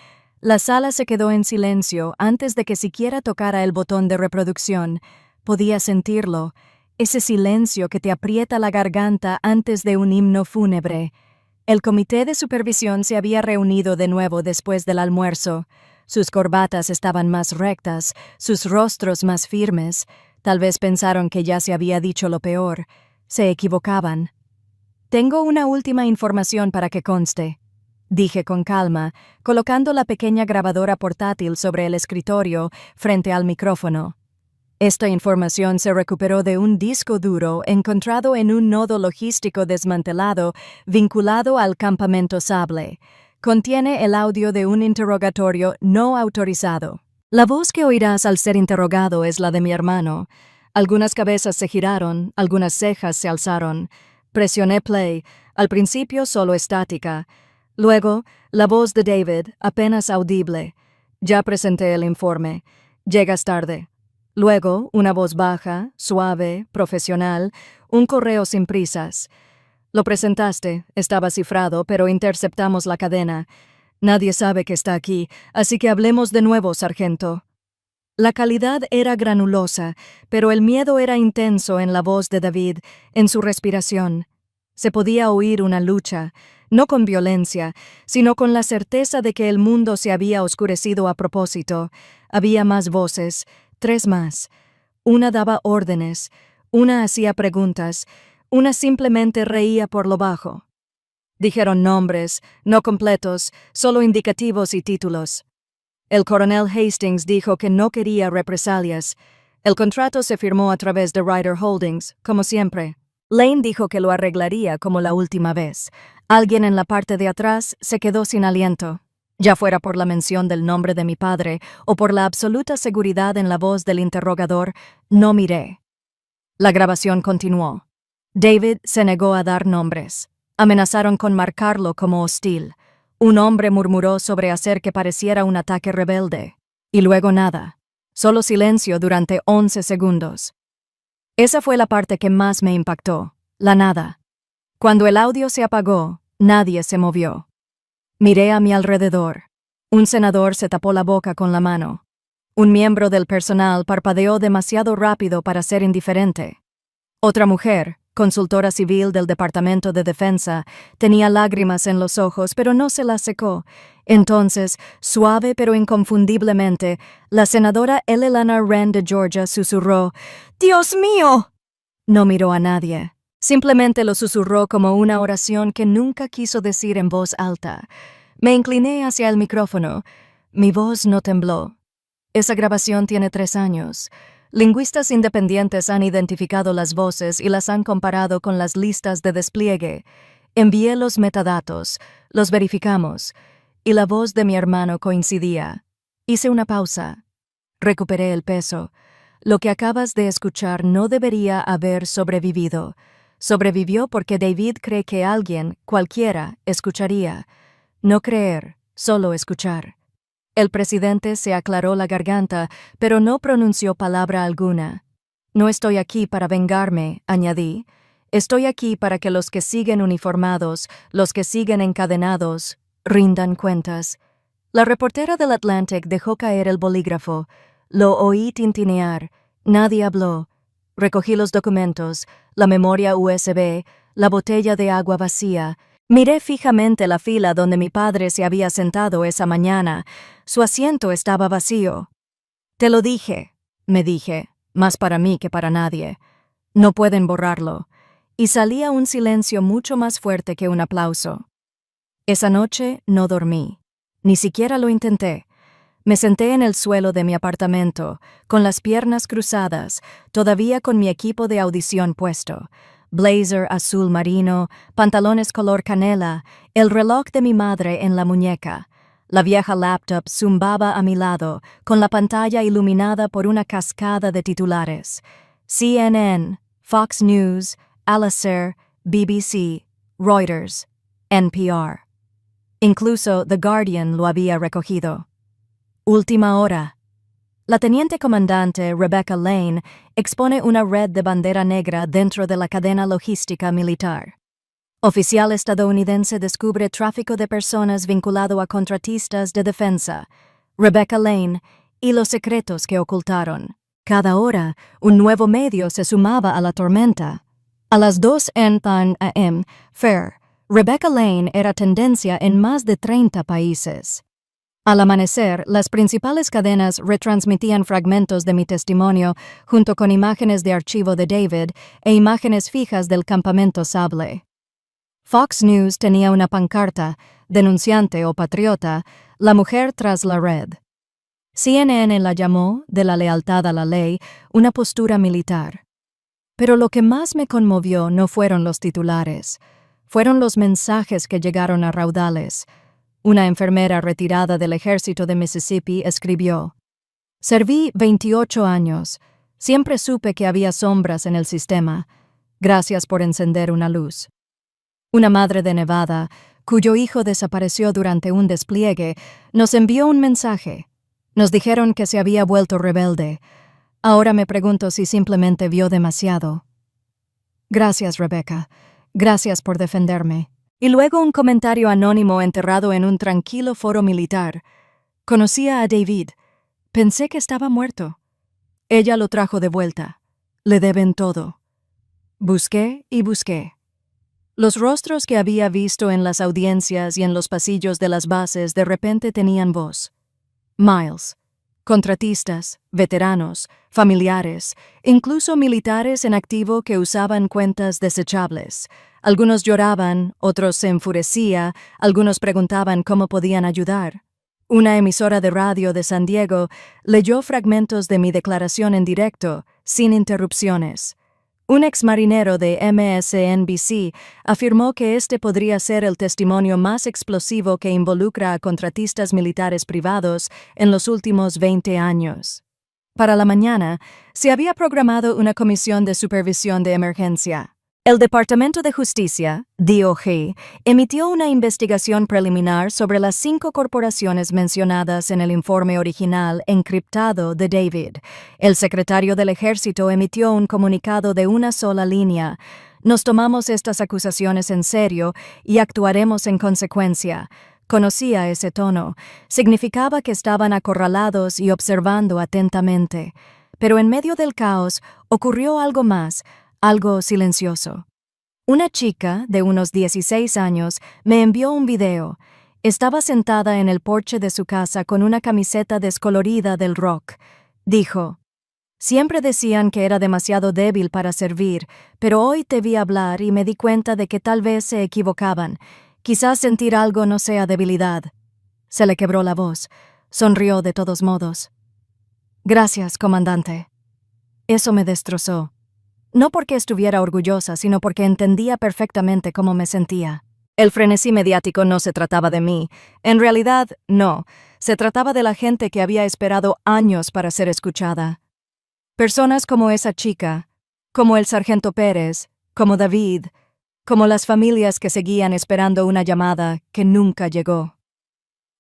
La sala se quedó en silencio antes de que siquiera tocara el botón de reproducción. Podía sentirlo, ese silencio que te aprieta la garganta antes de un himno fúnebre. El comité de supervisión se había reunido de nuevo después del almuerzo. Sus corbatas estaban más rectas, sus rostros más firmes. Tal vez pensaron que ya se había dicho lo peor. Se equivocaban. Tengo una última información para que conste, dije con calma, colocando la pequeña grabadora portátil sobre el escritorio frente al micrófono. Esta información se recuperó de un disco duro encontrado en un nodo logístico desmantelado vinculado al campamento Sable. Contiene el audio de un interrogatorio no autorizado. La voz que oirás al ser interrogado es la de mi hermano. Algunas cabezas se giraron, algunas cejas se alzaron. Presioné play, al principio solo estática. Luego, la voz de David, apenas audible. Ya presenté el informe. Llegas tarde. Luego, una voz baja, suave, profesional, un correo sin prisas. Lo presentaste, estaba cifrado, pero interceptamos la cadena. Nadie sabe que está aquí, así que hablemos de nuevo, sargento. La calidad era granulosa, pero el miedo era intenso en la voz de David, en su respiración. Se podía oír una lucha, no con violencia, sino con la certeza de que el mundo se había oscurecido a propósito. Había más voces, 3 más. Una daba órdenes, una hacía preguntas, una simplemente reía por lo bajo. Dijeron nombres, no completos, solo indicativos y títulos. El coronel Hastings dijo que no quería represalias. El contrato se firmó a través de Ryder Holdings, como siempre. Lane dijo que lo arreglaría como la última vez. Alguien en la parte de atrás se quedó sin aliento. Ya fuera por la mención del nombre de mi padre o por la absoluta seguridad en la voz del interrogador, no miré. La grabación continuó. David se negó a dar nombres. Amenazaron con marcarlo como hostil. Un hombre murmuró sobre hacer que pareciera un ataque rebelde. Y luego nada. Solo silencio durante 11 segundos. Esa fue la parte que más me impactó. La nada. Cuando el audio se apagó, nadie se movió. Miré a mi alrededor. Un senador se tapó la boca con la mano. Un miembro del personal parpadeó demasiado rápido para ser indiferente. Otra mujer, consultora civil del Departamento de Defensa, tenía lágrimas en los ojos, pero no se las secó. Entonces, suave pero inconfundiblemente, la senadora Elena Wren de Georgia susurró, «¡Dios mío!». No miró a nadie. Simplemente lo susurró como una oración que nunca quiso decir en voz alta. Me incliné hacia el micrófono. Mi voz no tembló. Esa grabación tiene 3 años. Lingüistas independientes han identificado las voces y las han comparado con las listas de despliegue. Envié los metadatos, los verificamos, y la voz de mi hermano coincidía. Hice una pausa. Recuperé el peso. Lo que acabas de escuchar no debería haber sobrevivido. Sobrevivió porque David cree que alguien, cualquiera, escucharía. No creer, solo escuchar. El presidente se aclaró la garganta, pero no pronunció palabra alguna. No estoy aquí para vengarme, añadí. Estoy aquí para que los que siguen uniformados, los que siguen encadenados, rindan cuentas. La reportera del Atlantic dejó caer el bolígrafo. Lo oí tintinear. Nadie habló. Recogí los documentos, la memoria USB, la botella de agua vacía. Miré fijamente la fila donde mi padre se había sentado esa mañana. Su asiento estaba vacío. «Te lo dije», me dije, más para mí que para nadie. No pueden borrarlo. Y salía un silencio mucho más fuerte que un aplauso. Esa noche no dormí. Ni siquiera lo intenté. Me senté en el suelo de mi apartamento, con las piernas cruzadas, todavía con mi equipo de audición puesto. Blazer azul marino, pantalones color canela, el reloj de mi madre en la muñeca. La vieja laptop zumbaba a mi lado, con la pantalla iluminada por una cascada de titulares. CNN, Fox News, Al Jazeera, BBC, Reuters, NPR. Incluso The Guardian lo había recogido. Última hora. La teniente comandante Rebecca Lane expone una red de bandera negra dentro de la cadena logística militar. Oficial estadounidense descubre tráfico de personas vinculado a contratistas de defensa. Rebecca Lane y los secretos que ocultaron. Cada hora, un nuevo medio se sumaba a la tormenta. A las 2:00 a.m., Rebecca Lane era tendencia en más de 30 países. Al amanecer, las principales cadenas retransmitían fragmentos de mi testimonio junto con imágenes de archivo de David e imágenes fijas del campamento Sable. Fox News tenía una pancarta, denunciante o patriota, la mujer tras la red. CNN la llamó, de la lealtad a la ley, una postura militar. Pero lo que más me conmovió no fueron los titulares, fueron los mensajes que llegaron a raudales. Una enfermera retirada del ejército de Mississippi escribió: «Serví 28 años. Siempre supe que había sombras en el sistema. Gracias por encender una luz». Una madre de Nevada, cuyo hijo desapareció durante un despliegue, nos envió un mensaje. Nos dijeron que se había vuelto rebelde. Ahora me pregunto si simplemente vio demasiado. Gracias, Rebecca. Gracias por defenderme. Y luego un comentario anónimo enterrado en un tranquilo foro militar. Conocía a David. Pensé que estaba muerto. Ella lo trajo de vuelta. Le deben todo. Busqué y busqué. Los rostros que había visto en las audiencias y en los pasillos de las bases de repente tenían voz. Miles. Contratistas, veteranos, familiares, incluso militares en activo que usaban cuentas desechables. Algunos lloraban, otros se enfurecían, algunos preguntaban cómo podían ayudar. Una emisora de radio de San Diego leyó fragmentos de mi declaración en directo, sin interrupciones. Un exmarinero de MSNBC afirmó que este podría ser el testimonio más explosivo que involucra a contratistas militares privados en los últimos 20 años. Para la mañana, se había programado una comisión de supervisión de emergencia. El Departamento de Justicia, DOJ, emitió una investigación preliminar sobre las 5 corporaciones mencionadas en el informe original encriptado de David. El secretario del Ejército emitió un comunicado de una sola línea. Nos tomamos estas acusaciones en serio y actuaremos en consecuencia. Conocía ese tono. Significaba que estaban acorralados y observando atentamente. Pero en medio del caos ocurrió algo más, algo silencioso. Una chica de unos 16 años me envió un video. Estaba sentada en el porche de su casa con una camiseta descolorida del rock. Dijo: «Siempre decían que era demasiado débil para servir, pero hoy te vi hablar y me di cuenta de que tal vez se equivocaban. Quizás sentir algo no sea debilidad». Se le quebró la voz. Sonrió de todos modos. «Gracias, comandante». Eso me destrozó. No porque estuviera orgullosa, sino porque entendía perfectamente cómo me sentía. El frenesí mediático no se trataba de mí. En realidad, no. Se trataba de la gente que había esperado años para ser escuchada. Personas como esa chica, como el sargento Pérez, como David, como las familias que seguían esperando una llamada que nunca llegó.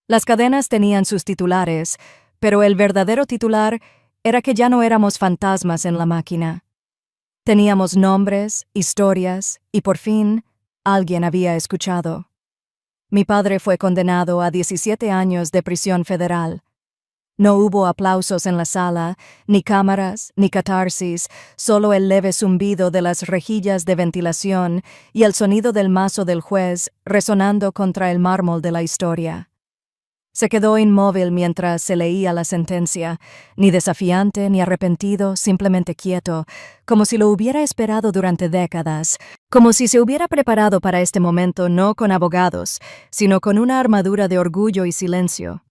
Las cadenas tenían sus titulares, pero el verdadero titular era que ya no éramos fantasmas en la máquina. Teníamos nombres, historias, y por fin, alguien había escuchado. Mi padre fue condenado a 17 años de prisión federal. No hubo aplausos en la sala, ni cámaras, ni catarsis, solo el leve zumbido de las rejillas de ventilación y el sonido del mazo del juez resonando contra el mármol de la historia. Se quedó inmóvil mientras se leía la sentencia, ni desafiante ni arrepentido, simplemente quieto, como si lo hubiera esperado durante décadas, como si se hubiera preparado para este momento no con abogados, sino con una armadura de orgullo y silencio.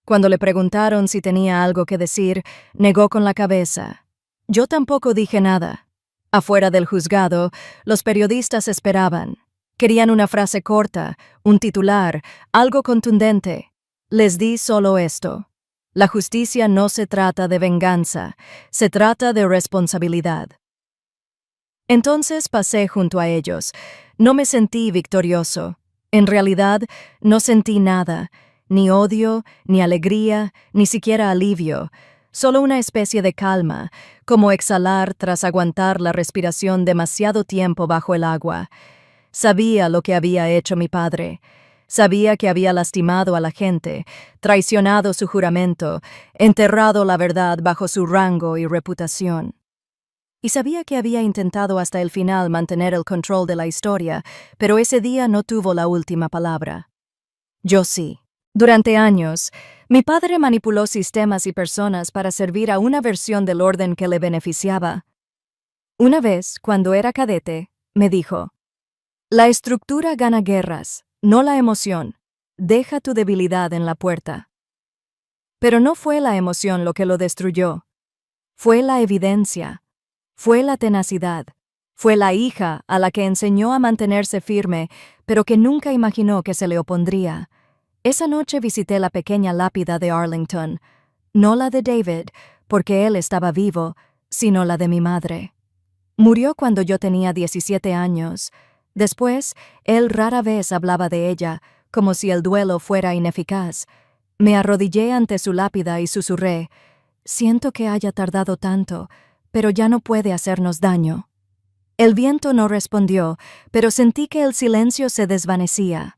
Cuando le preguntaron si tenía algo que decir, negó con la cabeza. Yo tampoco dije nada. Afuera del juzgado, los periodistas esperaban. Querían una frase corta, un titular, algo contundente. Les di solo esto. La justicia no se trata de venganza, se trata de responsabilidad. Entonces pasé junto a ellos. No me sentí victorioso. En realidad, no sentí nada, ni odio, ni alegría, ni siquiera alivio, solo una especie de calma, como exhalar tras aguantar la respiración demasiado tiempo bajo el agua. Sabía lo que había hecho mi padre. Sabía que había lastimado a la gente, traicionado su juramento, enterrado la verdad bajo su rango y reputación. Y sabía que había intentado hasta el final mantener el control de la historia, pero ese día no tuvo la última palabra. Yo sí. Durante años, mi padre manipuló sistemas y personas para servir a una versión del orden que le beneficiaba. Una vez, cuando era cadete, me dijo: "La estructura gana guerras, no la emoción. Deja tu debilidad en la puerta". Pero no fue la emoción lo que lo destruyó. Fue la evidencia. Fue la tenacidad. Fue la hija a la que enseñó a mantenerse firme, pero que nunca imaginó que se le opondría. Esa noche visité la pequeña lápida de Arlington, no la de David, porque él estaba vivo, sino la de mi madre. Murió cuando yo tenía 17 años. Después, él rara vez hablaba de ella, como si el duelo fuera ineficaz. Me arrodillé ante su lápida y susurré: "Siento que haya tardado tanto, pero ya no puede hacernos daño". El viento no respondió, pero sentí que el silencio se desvanecía.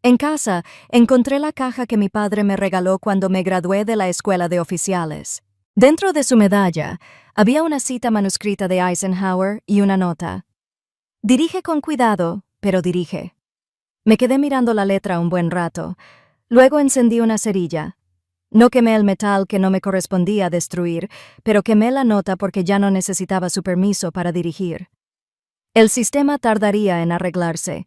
En casa, encontré la caja que mi padre me regaló cuando me gradué de la escuela de oficiales. Dentro de su medalla, había una cita manuscrita de Eisenhower y una nota. "Dirige con cuidado, pero dirige". Me quedé mirando la letra un buen rato. Luego encendí una cerilla. No quemé el metal que no me correspondía destruir, pero quemé la nota porque ya no necesitaba su permiso para dirigir. El sistema tardaría en arreglarse.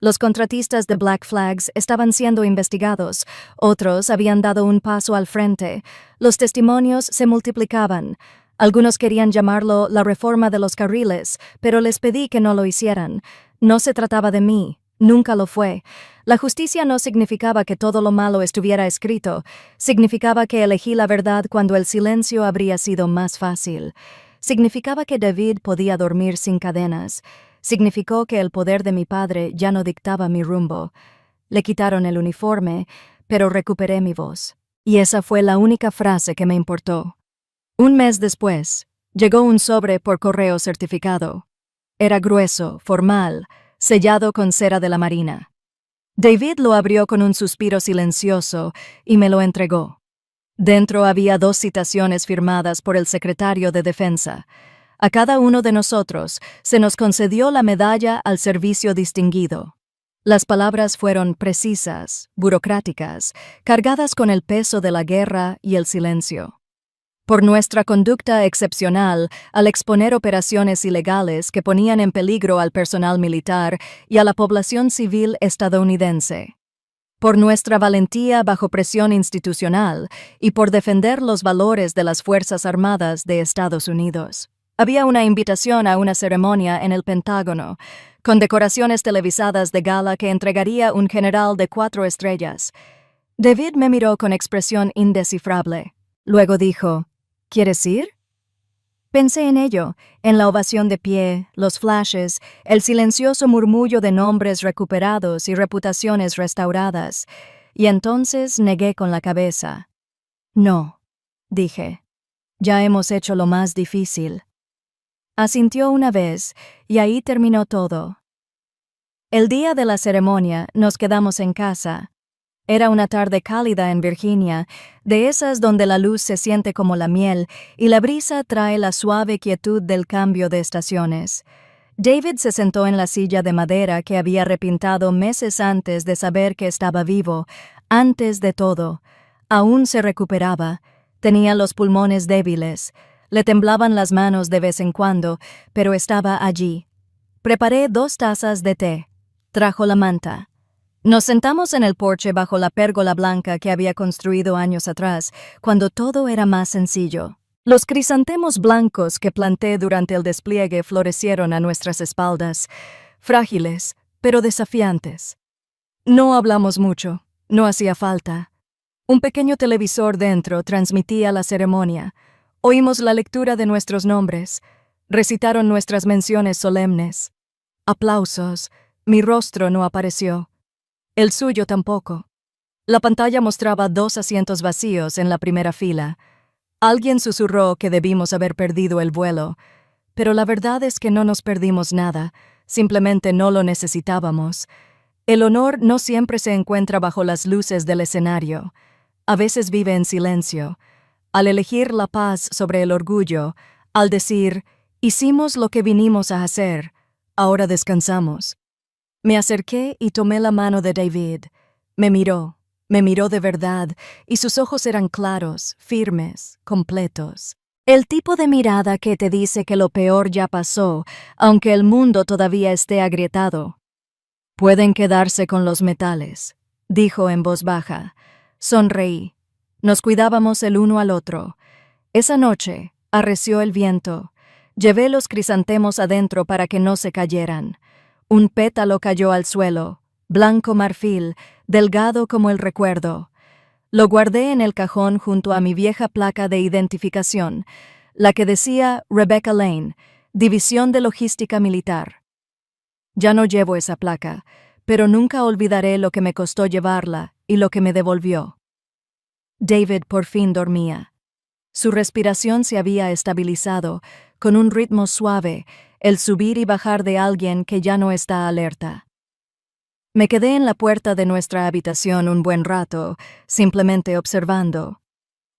Los contratistas de Black Flags estaban siendo investigados, otros habían dado un paso al frente, los testimonios se multiplicaban. Algunos querían llamarlo la reforma de los carriles, pero les pedí que no lo hicieran. No se trataba de mí, nunca lo fue. La justicia no significaba que todo lo malo estuviera escrito, significaba que elegí la verdad cuando el silencio habría sido más fácil. Significaba que David podía dormir sin cadenas. Significó que el poder de mi padre ya no dictaba mi rumbo. Le quitaron el uniforme, pero recuperé mi voz. Y esa fue la única frase que me importó. Un mes después, llegó un sobre por correo certificado. Era grueso, formal, sellado con cera de la Marina. David lo abrió con un suspiro silencioso y me lo entregó. Dentro había 2 citaciones firmadas por el secretario de Defensa. A cada uno de nosotros se nos concedió la medalla al servicio distinguido. Las palabras fueron precisas, burocráticas, cargadas con el peso de la guerra y el silencio. Por nuestra conducta excepcional al exponer operaciones ilegales que ponían en peligro al personal militar y a la población civil estadounidense. Por nuestra valentía bajo presión institucional y por defender los valores de las Fuerzas Armadas de Estados Unidos. Había una invitación a una ceremonia en el Pentágono, con decoraciones televisadas de gala que entregaría un general de 4 estrellas. David me miró con expresión indescifrable. Luego dijo: "¿Quieres ir?". Pensé en ello, en la ovación de pie, los flashes, el silencioso murmullo de nombres recuperados y reputaciones restauradas, y entonces negué con la cabeza. "No", dije, "ya hemos hecho lo más difícil". Asintió una vez, y ahí terminó todo. El día de la ceremonia nos quedamos en casa. Era una tarde cálida en Virginia, de esas donde la luz se siente como la miel y la brisa trae la suave quietud del cambio de estaciones. David se sentó en la silla de madera que había repintado meses antes de saber que estaba vivo, Antes de todo, aún se recuperaba, tenía los pulmones débiles, le temblaban las manos de vez en cuando, pero estaba allí. Preparé 2 tazas de té. Trajo la manta. Nos sentamos en el porche bajo la pérgola blanca que había construido años atrás, cuando todo era más sencillo. Los crisantemos blancos que planté durante el despliegue florecieron a nuestras espaldas, frágiles, pero desafiantes. No hablamos mucho, no hacía falta. Un pequeño televisor dentro transmitía la ceremonia. Oímos la lectura de nuestros nombres. Recitaron nuestras menciones solemnes. Aplausos. Mi rostro no apareció. El suyo tampoco. La pantalla mostraba 2 asientos vacíos en la primera fila. Alguien susurró que debimos haber perdido el vuelo, pero la verdad es que no nos perdimos nada, simplemente no lo necesitábamos. El honor no siempre se encuentra bajo las luces del escenario. A veces vive en silencio. Al elegir la paz sobre el orgullo, al decir, hicimos lo que vinimos a hacer, ahora descansamos. Me acerqué y tomé la mano de David. Me miró de verdad, y sus ojos eran claros, firmes, completos. El tipo de mirada que te dice que lo peor ya pasó, aunque el mundo todavía esté agrietado. Pueden quedarse con los metales, dijo en voz baja. Sonreí. Nos cuidábamos el uno al otro. Esa noche, arreció el viento. Llevé los crisantemos adentro para que no se cayeran. Un pétalo cayó al suelo, blanco marfil, delgado como el recuerdo. Lo guardé en el cajón junto a mi vieja placa de identificación, la que decía Rebecca Lane, División de Logística Militar. Ya no llevo esa placa, pero nunca olvidaré lo que me costó llevarla y lo que me devolvió. David por fin dormía. Su respiración se había estabilizado, con un ritmo suave, el subir y bajar de alguien que ya no está alerta. Me quedé en la puerta de nuestra habitación un buen rato, simplemente observando.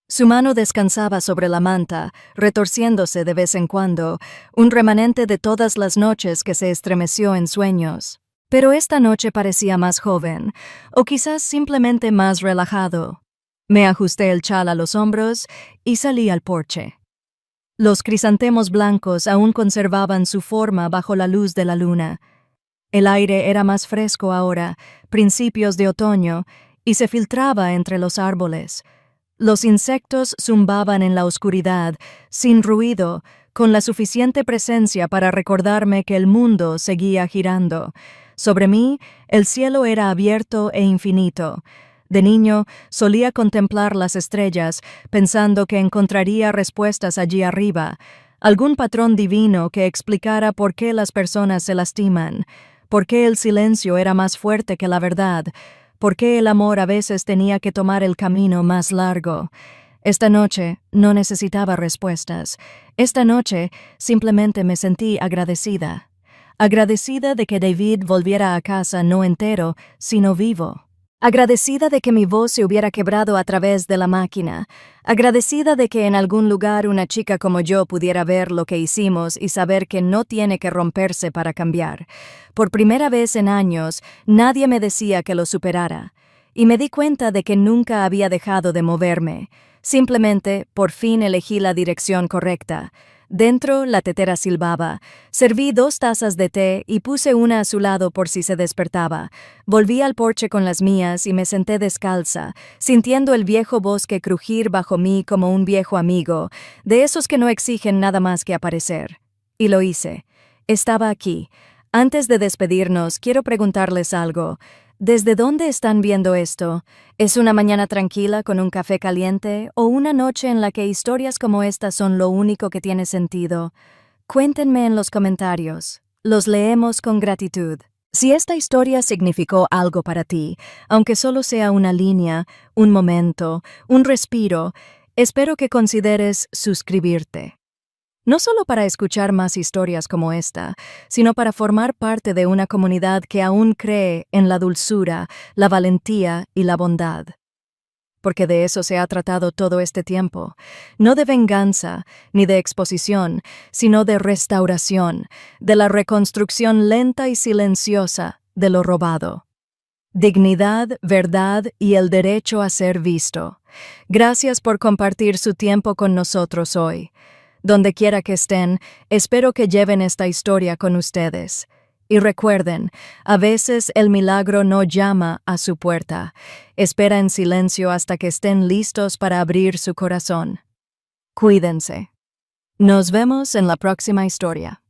Su mano descansaba sobre la manta, retorciéndose de vez en cuando, un remanente de todas las noches que se estremeció en sueños. Pero esta noche parecía más joven, o quizás simplemente más relajado. Me ajusté el chal a los hombros y salí al porche. Los crisantemos blancos aún conservaban su forma bajo la luz de la luna. El aire era más fresco ahora, principios de otoño, y se filtraba entre los árboles. Los insectos zumbaban en la oscuridad, sin ruido, con la suficiente presencia para recordarme que el mundo seguía girando. Sobre mí, el cielo era abierto e infinito. De niño, solía contemplar las estrellas, pensando que encontraría respuestas allí arriba, algún patrón divino que explicara por qué las personas se lastiman, por qué el silencio era más fuerte que la verdad, por qué el amor a veces tenía que tomar el camino más largo. Esta noche no necesitaba respuestas. Esta noche simplemente me sentí agradecida. Agradecida de que David volviera a casa no entero, sino vivo. Agradecida de que mi voz se hubiera quebrado a través de la máquina. Agradecida de que en algún lugar una chica como yo pudiera ver lo que hicimos y saber que no tiene que romperse para cambiar. Por primera vez en años, nadie me decía que lo superara. Y me di cuenta de que nunca había dejado de moverme. Simplemente, por fin elegí la dirección correcta. Dentro, la tetera silbaba. Serví 2 tazas de té y puse una a su lado por si se despertaba. Volví al porche con las mías y me senté descalza, sintiendo el viejo bosque crujir bajo mí como un viejo amigo, de esos que no exigen nada más que aparecer. Y lo hice. Estaba aquí. Antes de despedirnos, quiero preguntarles algo. ¿Desde dónde están viendo esto? ¿Es una mañana tranquila con un café caliente o una noche en la que historias como esta son lo único que tiene sentido? Cuéntenme en los comentarios. Los leemos con gratitud. Si esta historia significó algo para ti, aunque solo sea una línea, un momento, un respiro, espero que consideres suscribirte. No solo para escuchar más historias como esta, sino para formar parte de una comunidad que aún cree en la dulzura, la valentía y la bondad. Porque de eso se ha tratado todo este tiempo, no de venganza ni de exposición, sino de restauración, de la reconstrucción lenta y silenciosa de lo robado. dignidad, verdad y el derecho a ser visto. Gracias por compartir su tiempo con nosotros hoy. Donde quiera que estén, espero que lleven esta historia con ustedes. Y recuerden, a veces el milagro no llama a su puerta. Espera en silencio hasta que estén listos para abrir su corazón. Cuídense. Nos vemos en la próxima historia.